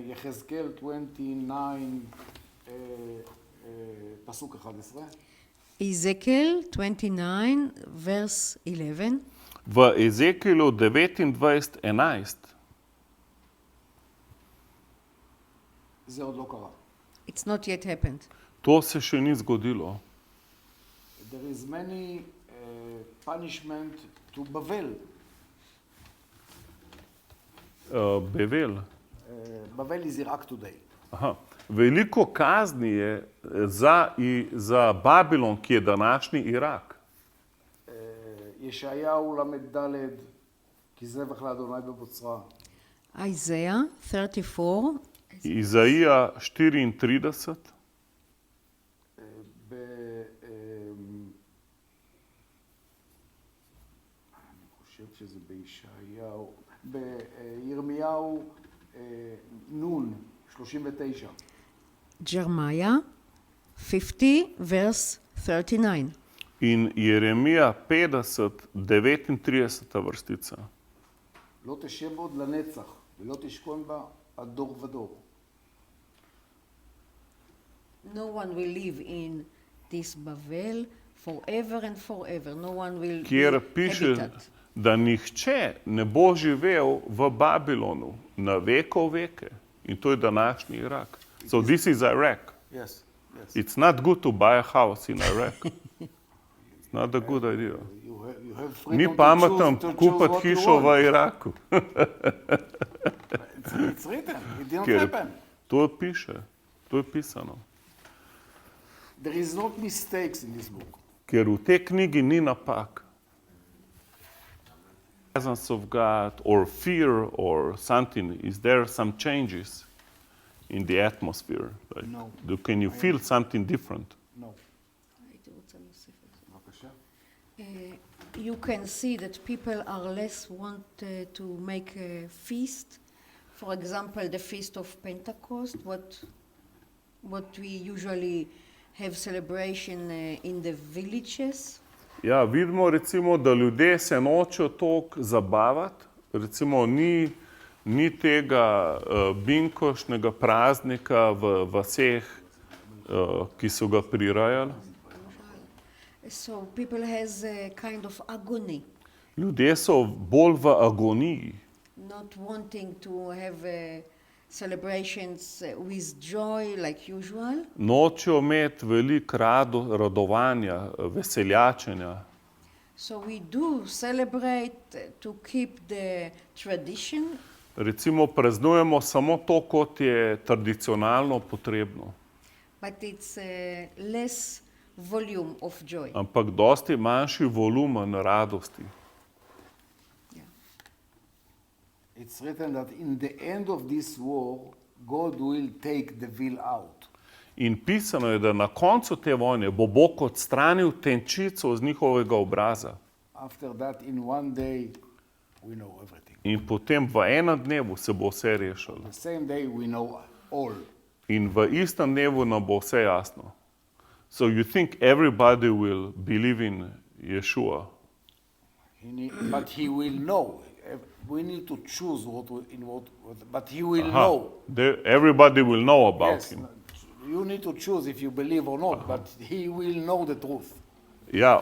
Yehezkel 29, pasuk 11. Ezekiel 29, verse 11. V Ezekielu 29:11 זה עוד לא קרה. It's not yet happened. to se še ni zgodilo. There is many punishment to Bavel. Bevel. Bavel is Iraq today. Aha. Veliko kazni je za Babilon, ki je današnji Irak. ישעיהו ל"ד, כי זבח לאדוני בבוצרה. Isaiah 34, Izaija 34, אני חושב שזה בישעיהו, בירמיהו נון, 39. Jeremiah 50, verse 39. in Jeremija 50, 39 vrstica. לא תשב עוד לנצח, ולא תשכון בה עד דור ודור. No one will live in this Bavel forever and forever. No one will Kjer be piše, habitat. da nihče ne bo živel v Babilonu na vekov veke. In to je današnji Irak. So this is Iraq. Yes, yes. It's not good to buy a house in Iraq. It's not a good idea. You have freedom Ni to pametno choose kupiti what you hišo want. v Iraku. It's written, it didn't Ker happen. to piše, to je pisano. There is not mistakes in this book. Ker v tej knjigi ni napak. Presence of God or fear or something, is there some changes in the atmosphere? Like, No. Can you feel something different? No. בבקשה. You can see that people are less want to make a feast. For example, the feast of Pentecost, what we usually have celebration in the villages. Ja, vidimo recimo, da ljudje se nočejo toliko zabavati. Recimo ni tega binkošnega praznika v vaseh, ki so ga prirajali. So people has a kind of agony, Ljudje so bolj v agoniji. not wanting to have celebrations with joy like usual. Nočejo imeti veliko radovanja, veseljačenja. So we do celebrate to keep the tradition, Recimo praznujemo samo to, kot je tradicionalno potrebno, but it's less volume of joy. ampak dosti manjši volumen radosti. Yeah. It's written that in the end of this war, God will take the veil out. In pisano je, da na koncu te vojne bo Bog odstranil tenčico z njihovega obraza. After that, in one day, we know everything. In potem v enem dnevu se bo vse rešilo. The same day, we know all. In v istem dnevu nam bo vse jasno. So you think everybody will believe in Yeshua? But he will know. we need to choose but he will know. Everybody will know about Yes, him. you need to choose if you believe or not, but he will know the truth. Ja,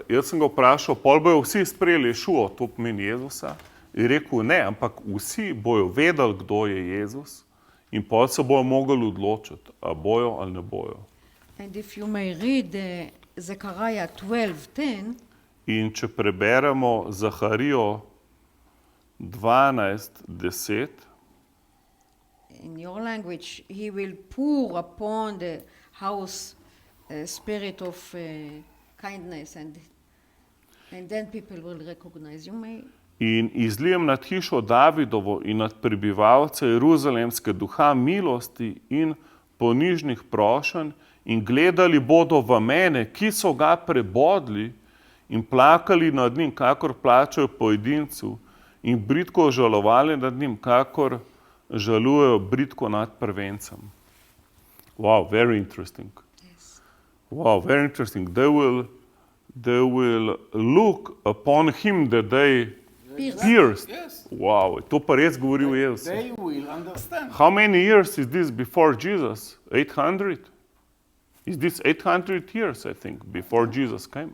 jaz sem ga vprašal, pol bojo vsi sprejeli Ješuo, to pomeni Jezusa. In rekel, ne, ampak vsi bojo vedeli, kdo je Jezus in pol se bojo mogli odločiti, a bojo ali ne bojo. And if you may read Zechariah 12:10, In če preberemo Zaharijo 12:10, in your language, he will pour upon the house a spirit of kindness, and then people will recognize. You may. in izlijem nad hišo Davidovo in nad prebivalce Jeruzalemske duha milosti in ponižnih prošenj in gledali bodo v mene, ki so ga prebodli in plakali nad njim, kakor plačajo pojedincu in bridko žalovali nad njim, kakor žalujejo bridko nad prvencem. Wow, very interesting. Yes. Wow, very interesting. They will look upon him that they pierced. Yes. Wow, to pa res govori o Jezusu. They will understand. How many years is this before Jesus? 800? Is this 800 years, I think, before Jesus came?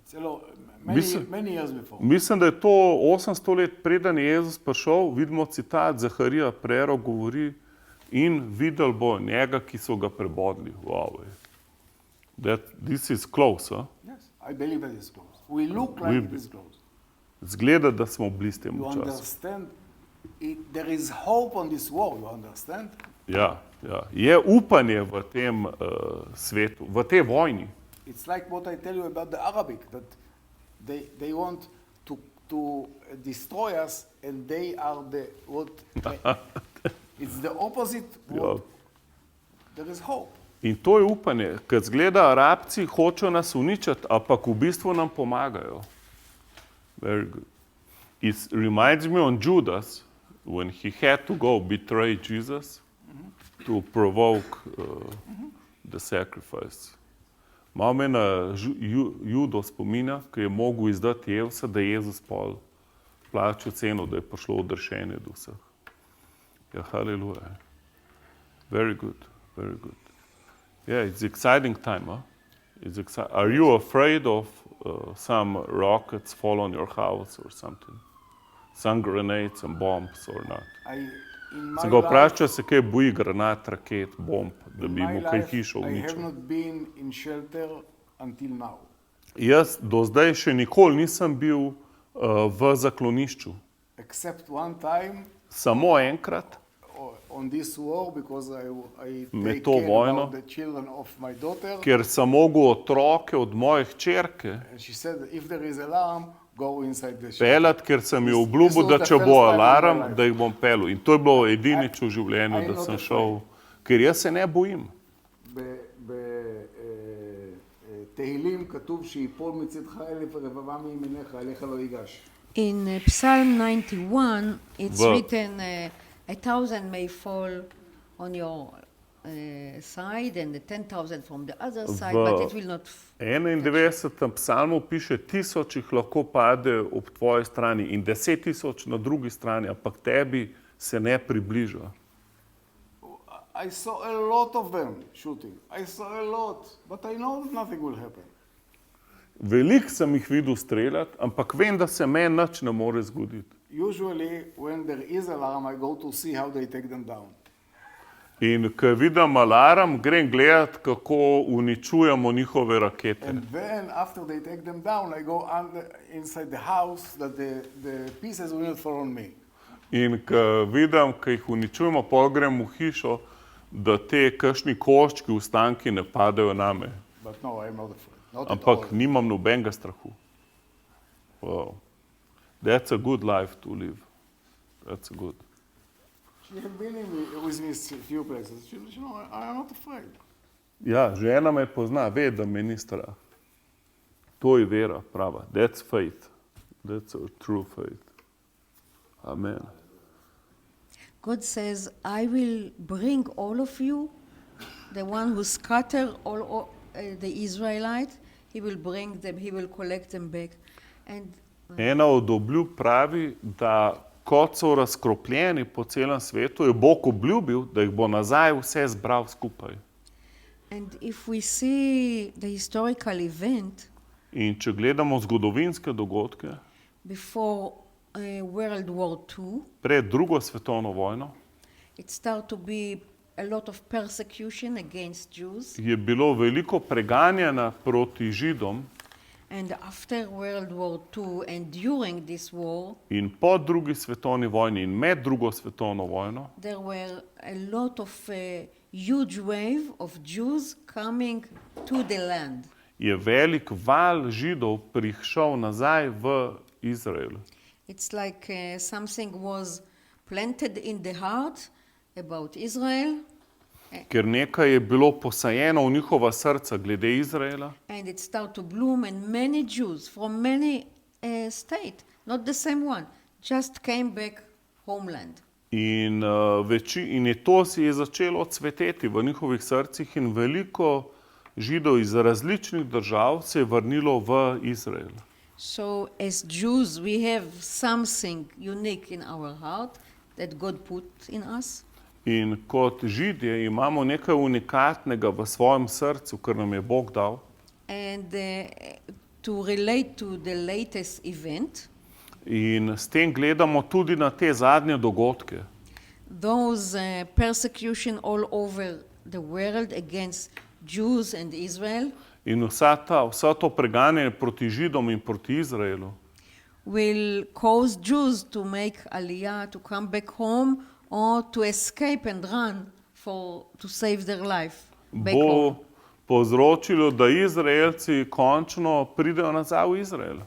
It's a lot, Mislim- many years before. Mislim, da je to 800 let preden je Jezus prišel. Vidimo citat, Zaharija prerok govori in videli bo njega, ki so ga prebodli. Wow. This is close, huh? Yes, I believe that is close. We look like it is close. Zgleda, da smo blizu temu You času. understand? There is hope on this world, you understand? Ja, ja. Je upanje v tem svetu, v tej vojni. It's like what I tell you about the Arabic, that they want to destroy us, and they are it's the opposite. Ja. There is hope. In to je upanje, ker zgleda, Arabci hočejo nas uničiti, ampak v bistvu nam pomagajo. Very good. It reminds me on Judas, when he had to go betray Jesus to provoke the sacrifice. Malo me na Judo spominja, ki je mogel izdati Jezusa, da je Jezus pol plačal ceno, da je prišlo odrešenje do vseh. Ja, haleluja. Very good, very good. Yeah, it's exciting time, huh? Are you afraid of some rockets fall on your house or something? Some grenades and bombs or not? In my Sem ga life, vprašal, če se kaj boji granat, raket, bomb, da in bi my mu kaj life, hišo I have uničil. not been in shelter until now. Jaz do zdaj še nikoli nisem bil v zaklonišču. Except one time Samo enkrat, on this war, because I Med take to care vojno. about the children of my daughter. ker sem mogel otroke od moje hčerke And she said, if there is alarm, go inside the shelter. peljati, ker sem ji This obljubil, was da the če first bo time in my alarm, life. da jih bom peljal. In to je bilo edinič v življenju, I'm da not sem afraid. šel, ker jaz se ne bojim. בתהילים כתוב שיפול מצדך 1,000 ורבבה מימינך, אליך לא ייגש. In Psalm 91, it's Well- written, 1,000 may fall on your side and 10,000 from the other side, but it will not. 91. psalmu piše, 1000 jih lahko pade ob tvoji strani in 10,000 na drugi strani, ampak tebi se ne približa. I saw a lot of them shooting. I saw a lot, but I know that nothing will happen. Veliko sem jih videl streljati, ampak vem, da se meni nič ne more zgoditi. Usually, when there is alarm, I go to see how they take them down. In ko vidim alarm, grem gledat, kako uničujemo njihove rakete. And then, after they take them down, I go inside the house that the pieces will not fall on me. In ko vidim, ko jih uničujemo, pol grem v hišo, da te kakšni koščki, ostanki ne padejo name. But no, I'm not afraid. Not at Ampak all. nimam nobenega strahu. Wow. That's a good life to live. That's good. She has been with me a few places. She know, I'm not afraid. Ja, žena me pozna, ve, da me ni strah. To je vera prava. That's faith. That's a true faith. Amen. God says, I will bring all of you, the one who scattered all the Israelites, he will bring them, he will collect them back. And Ena od obljub pravi, da kot so razkropljeni po celem svetu, je Bog obljubil, da jih bo nazaj vse zbral skupaj. And if we see the historical event In če gledamo zgodovinske dogodke, before World War II, pred drugo svetovno vojno, it started to be a lot of persecution against Jews. je bilo veliko preganjanja proti Židom And after World War II and during this war, in po drugi svetovni vojni in med drugo svetovno vojno, there were a lot of huge wave of Jews coming to the land. je velik val Židov prišel nazaj v Izrael. It's like something was planted in the heart about Israel, Ker nekaj je bilo posajeno v njihova srca glede Izraela and it started to bloom, and many Jews from many states, not the same one, just came back homeland. in, in je to si je začelo cveteti v njihovih srcih in veliko Židov iz različnih držav se je vrnilo v Izrael. So as Jews, we have something unique in our heart that God put in us. In kot Židje imamo nekaj unikatnega v svojem srcu, kar nam je Bog dal. And to relate to the latest event, In s tem gledamo tudi na te zadnje dogodke. those persecution all over the world against Jews and Israel In vsa to preganjanje proti Židom in proti Izraelu will cause Jews to make aliyah, to come back home, or to escape and run to save their life back bo home. povzročilo, da Izraelci končno pridejo nazaj v Izrael.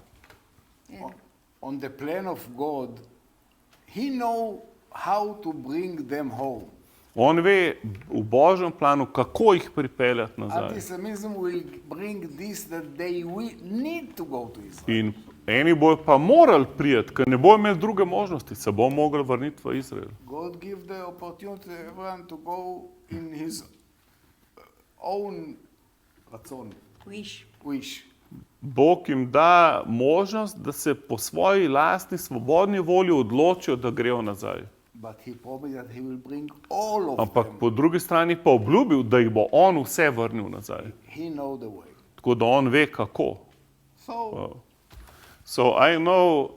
On the plan of God, He knows how to bring them home. On ve v Božjem planu, kako jih pripeljati nazaj. Antisemitism will bring this that they will need to go to Israel. In eni bojo pa morali priti, ker ne bojo imeli druge možnosti, se bo mogli vrniti v Izrael. God give the opportunity to everyone to go in his own ratzon, wish. Bog jim da možnost, da se po svoji lastni svobodni volji odločijo, da grejo nazaj. But he promised that he will bring all of Ampak them. po drugi strani pa obljubil, da jih bo on vse vrnil nazaj. He knows the way. Tako da on ve, kako. So, So I know,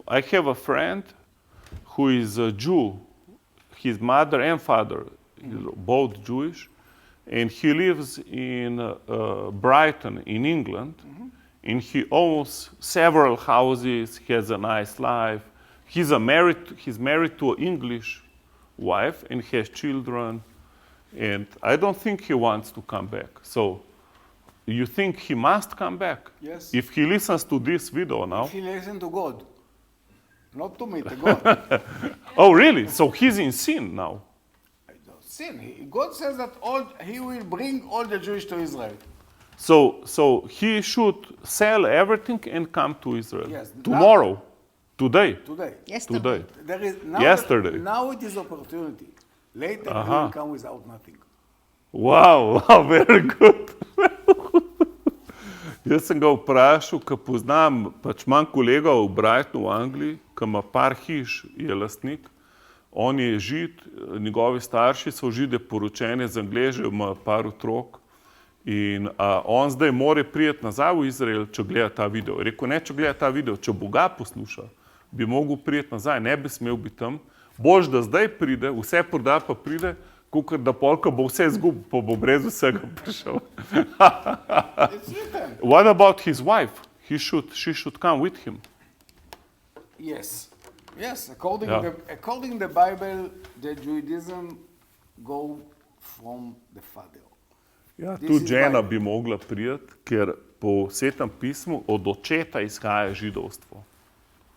I have a friend who is a Jew. His mother and father, both Jewish. And he lives in Brighton in England. And he owns several houses, he has a nice life. He's married to an English wife and he has children. And I don't think he wants to come back. So you think he must come back? Yes. If he listens to this video now. he listen to God, not to me, to God. Oh, really? So he's in sin now. Sin. God says that he will bring all the Jewish to Israel. So he should sell everything and come to Israel. Yes. Tomorrow. Today. Today. Yesterday. Today. There is Yesterday. Now it is opportunity. Later he Aha. will come without nothing. Wow, very good. Jaz sem ga vprašal, ker poznam, pač imam kolega v Brightonu v Angliji, ki ima par hiš, je lastnik. On je Žid, njegovi starši so Žide, poročeni z Angležem, ima par otrok. In on zdaj more priti nazaj v Izrael, če gleda ta video. Rekel, ne, če gleda ta video, če Boga posluša, bi mogel priti nazaj, ne bi smel biti tam. Bož, da zdaj pride, vse proda pa pride, kukor da polka bo vse zgubil, pa bo brez vsega prišel. It's written. What about his wife? She should come with him. Yes. Yes, according Yeah. according the Bible, the Judaism go from the father. Ja, This tudi is žena Bible. bi mogla priti, ker po Svetem pismu od očeta izhaja židovstvo.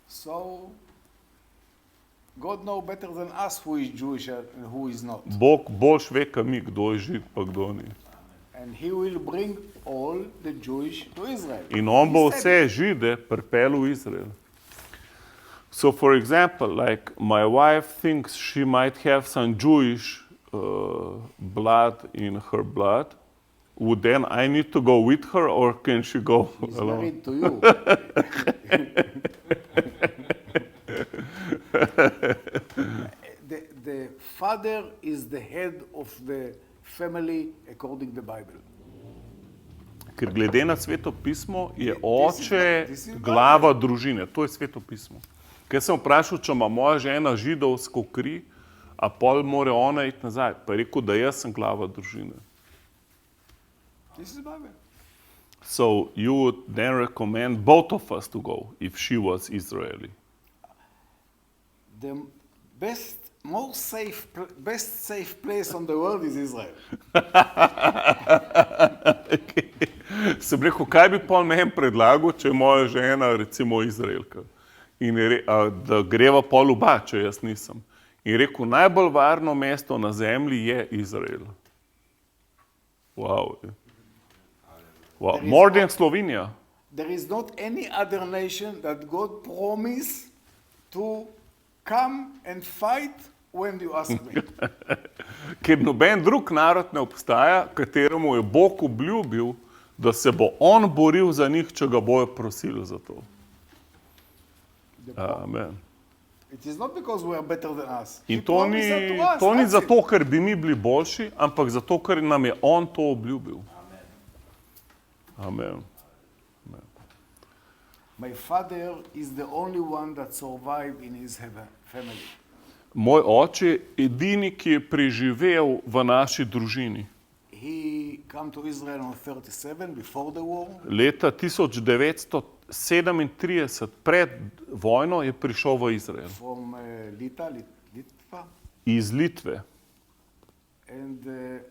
So God knows better than us who is Jewish and who is not. Bog boljš ve, kot mi, kdo je žid, pa kdo ni. And he will bring all the Jewish to Israel. In on bo He said vse it. žide pripeljal v Izrael. So for example, like my wife thinks she might have some Jewish blood in her blood, would then I need to go with her or can she go He's alone? married to you. The father is the head of the family according to the Bible. Ker glede na Sveto pismo je oče this is glava družine. To je Sveto pismo. Ker sem vprašal, če ima moja žena židovsko kri, a pol mora ona iti nazaj. Pa je rekel, da jaz sem glava družine. This is Bible. So you would then recommend both of us to go if she was Israeli. The best safe place on the world is Israel. Sem rekel, kaj bi pol meni predlagal, če je moja žena recimo Izraelka. In je da greva pol oba, če jaz nisem. In rekel, najbolj varno mesto na zemlji je Izrael. Wow. Wow. More than Slovenija. There is not any other nation that God promised to come and fight when you ask me. Ker noben drug narod ne obstaja, kateremu je Bog obljubil, da se bo on boril za njih, če ga bojo prosili za to. Amen. It is not because we are better than us. In He to ni, promised that to us, to ni that's it. zato, ker bi mi bili boljši, ampak zato, ker nam je on to obljubil. Amen. My father is the only one that survived in his family. Moj oče je edini, ki je preživel v naši družini. He came to Israel on 37 before the war. Leta 1937, pred vojno, je prišel v Izrael. From Litva. Iz Litve. And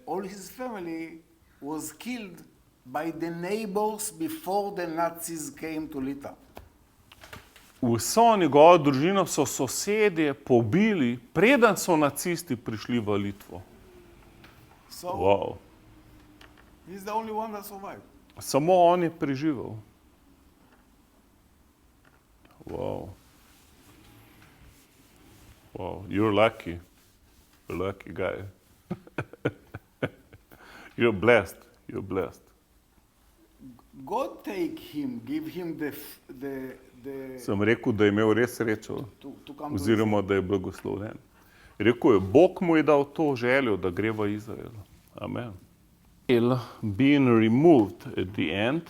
all his family was killed by the neighbors before the Nazis came to Litva. Vso njegovo družino so sosedje pobili, preden so nacisti prišli v Litvo. So Wow. he's the only one that survived. Samo on je preživel. Wow. Wow, you're lucky. You're a lucky guy. You're blessed. You're blessed. God take him, give him the Sem rekel, da je imel res srečo, to come to oziroma da je blagoslovljen. Rekel je, Bog mu je dal to željo, da gre v Izrael. Amen. Being removed at the end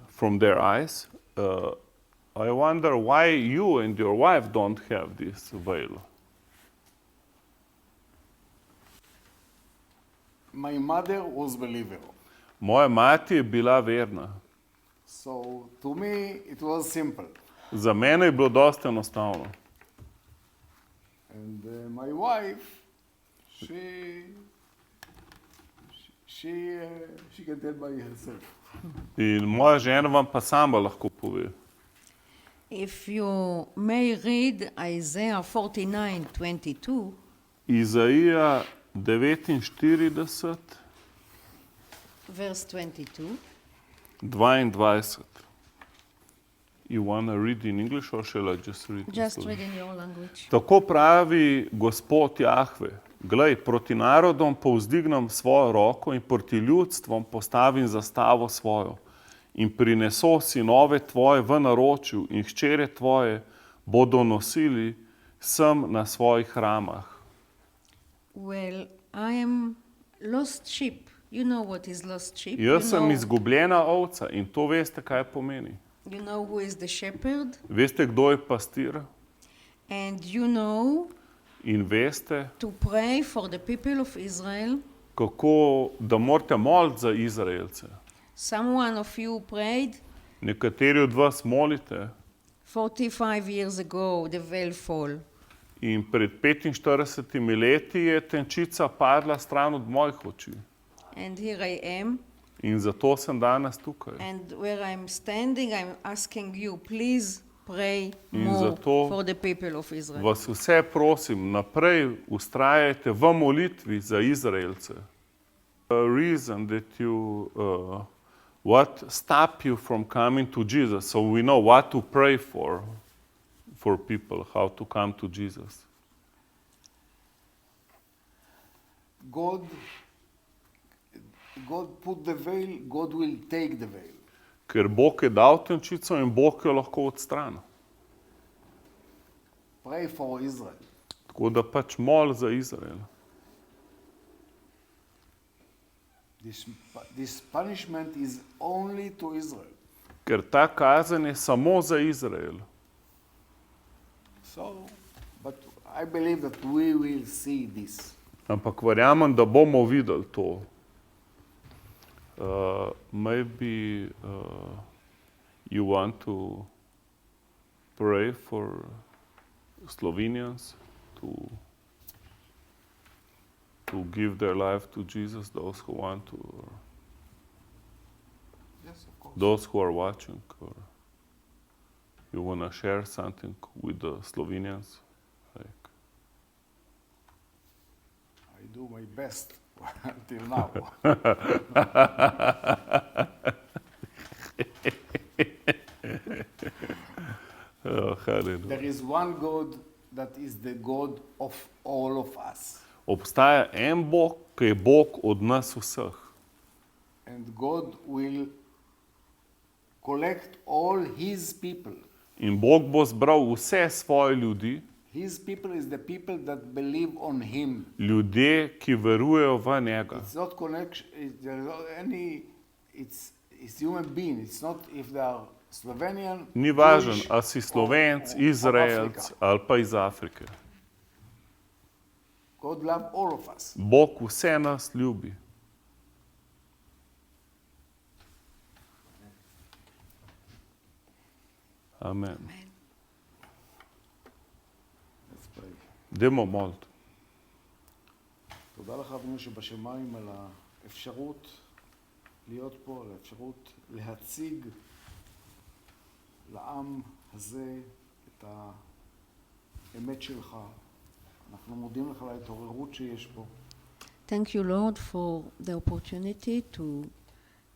from their eyes, I wonder why you and your wife don't have this veil. My mother was believer. Moja mati je bila verna. So to me it was simple. Za mene je bilo dosti enostavno. And my wife, she can tell by herself. In moja žena vam pa sama lahko pove. If you may read Isaiah 49:22, Izaija 49, verse 22. 22. You want to read in English or shall I just read? Just read in your language. Tako pravi Gospod Jahve, glej, proti narodom povzdignem svojo roko in proti ljudstvom postavim zastavo svojo in prineso sinove tvoje v naročju in hčere tvoje bodo nosili sem na svojih ramah. Well, I am lost sheep. You know what is lost sheep? Jaz sem izgubljena ovca in to veste, kaj pomeni. You know who is the shepherd? Veste, kdo je pastir? And you know In veste, to pray for the people of Israel. kako da morate moliti za Izraelce. Someone of you prayed Nekateri od vas molite 45 years ago, the veil fall. in pred 45 leti je tenčica padla stran od mojih oči. And here I am. In zato sem danes tukaj. And where I'm standing, I'm asking you, please pray In more zato for the people of Israel. Vas vse prosim, naprej ustrajajte v molitvi za Izraelce. A reason that you, what stop you from coming to Jesus, so we know what to pray for people, how to come to Jesus. God put the veil, God will take the veil. Ker Bog je dal tančico in Bog jo lahko odstrani. Pray for Israel. Tako da pač mol za Izrael. This punishment is only to Israel. Ker ta kazen je samo za Izrael. So, but I believe that we will see this. Ampak verjamem, da bomo videli to. Maybe you want to pray for Slovenians to give their life to Jesus, those who want to, or Yes, of course. those who are watching, or you want to share something with the Slovenians? Like, I do my best until now. oh, hallelujah. There is one God that is the God of all of us. Obstaja en Bog, ki je Bog od nas vseh. And God will collect all his people. In Bog bo zbral vse svoje ljudi, His people is the people that believe on him. ljudje, ki verujejo v njega. It's not connection, there is not any, it's human being. It's not if they are Slovenian, Ni važno, Jewish, a si Slovenc, or Izraelc Africa. ali pa iz Afrike. God love all of us. Bog vse nas ljubi. Amen. Let's pray. Dajmo moliti. תודה לך אבינו שבשמיים על האפשרות להיות פה, על האפשרות להציג לעם הזה את האמת שלך. אנחנו מודים לך על ההתעוררות שיש פה. Thank you, Lord, for the opportunity to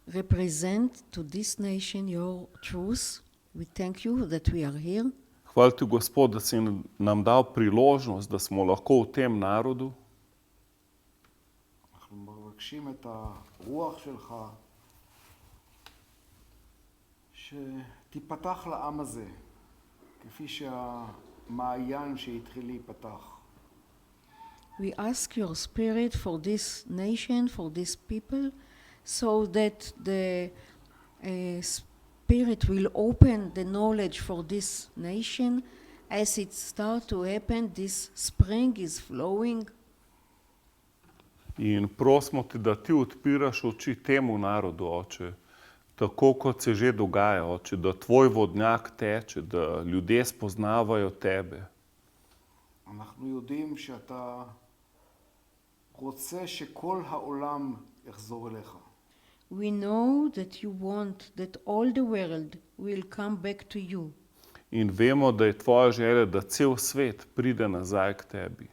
represent to this nation your truth. We thank you that we are here. Hvala ti, Gospod, da si nam dal priložnost, da smo lahko v tem narodu. אנחנו מבקשים את הרוח שלך שתיפתח לעם הזה, כפי שהמעיין שהתחיל להיפתח. We ask your spirit for this nation, for these people, so that the spirit will open the knowledge for this nation. As it starts to happen, this spring is flowing. In prosimo te, da ti odpiraš oči temu narodu, Oče, tako kot se že dogaja, Oče, da tvoj vodnjak teče, da ljudje spoznavajo tebe. אנחנו יודעים שאתה רוצה שכל העולם יחזור אליך. We know that you want that all the world will come back to you. In vemo, da je tvoja želja, da cel svet pride nazaj k tebi.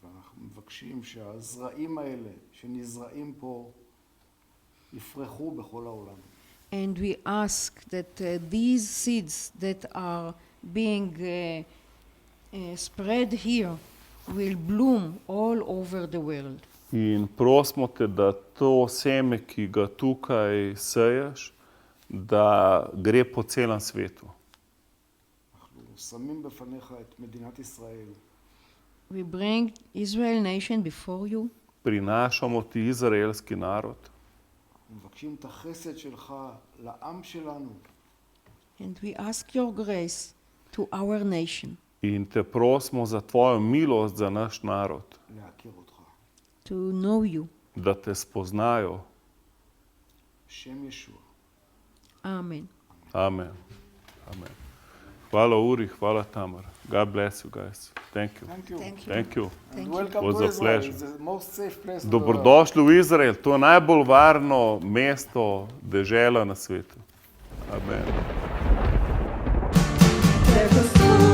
ואנחנו מבקשים שהזרעים האלה שנזרעים פה יפרחו בכל העולם. And we ask that these seeds that are being spread here will bloom all over the world. In prosimo te, da to seme, ki ga tukaj seješ, da gre po celem svetu. אנחנו שמים בפניך את מדינת ישראל. We bring Israel nation before you. Prinašamo ti izraelski narod מבקשים את החסד שלך לעם שלנו. And we ask your grace to our nation in te prosimo za tvojo milost za naš narod, להכיר אותך. to know you. da te spoznajo. שם ישוע. Amen. Amen. Amen. Hvala Uri, hvala Tamar. God bless you guys. Thank you. Thank you. Thank you. Thank you. And Thank you. welcome Was to a Israel. pleasure. It's the most safe place. Dobrodošli v Izrael, to je najbolj varno mesto, dežela na svetu. Amen. There's a song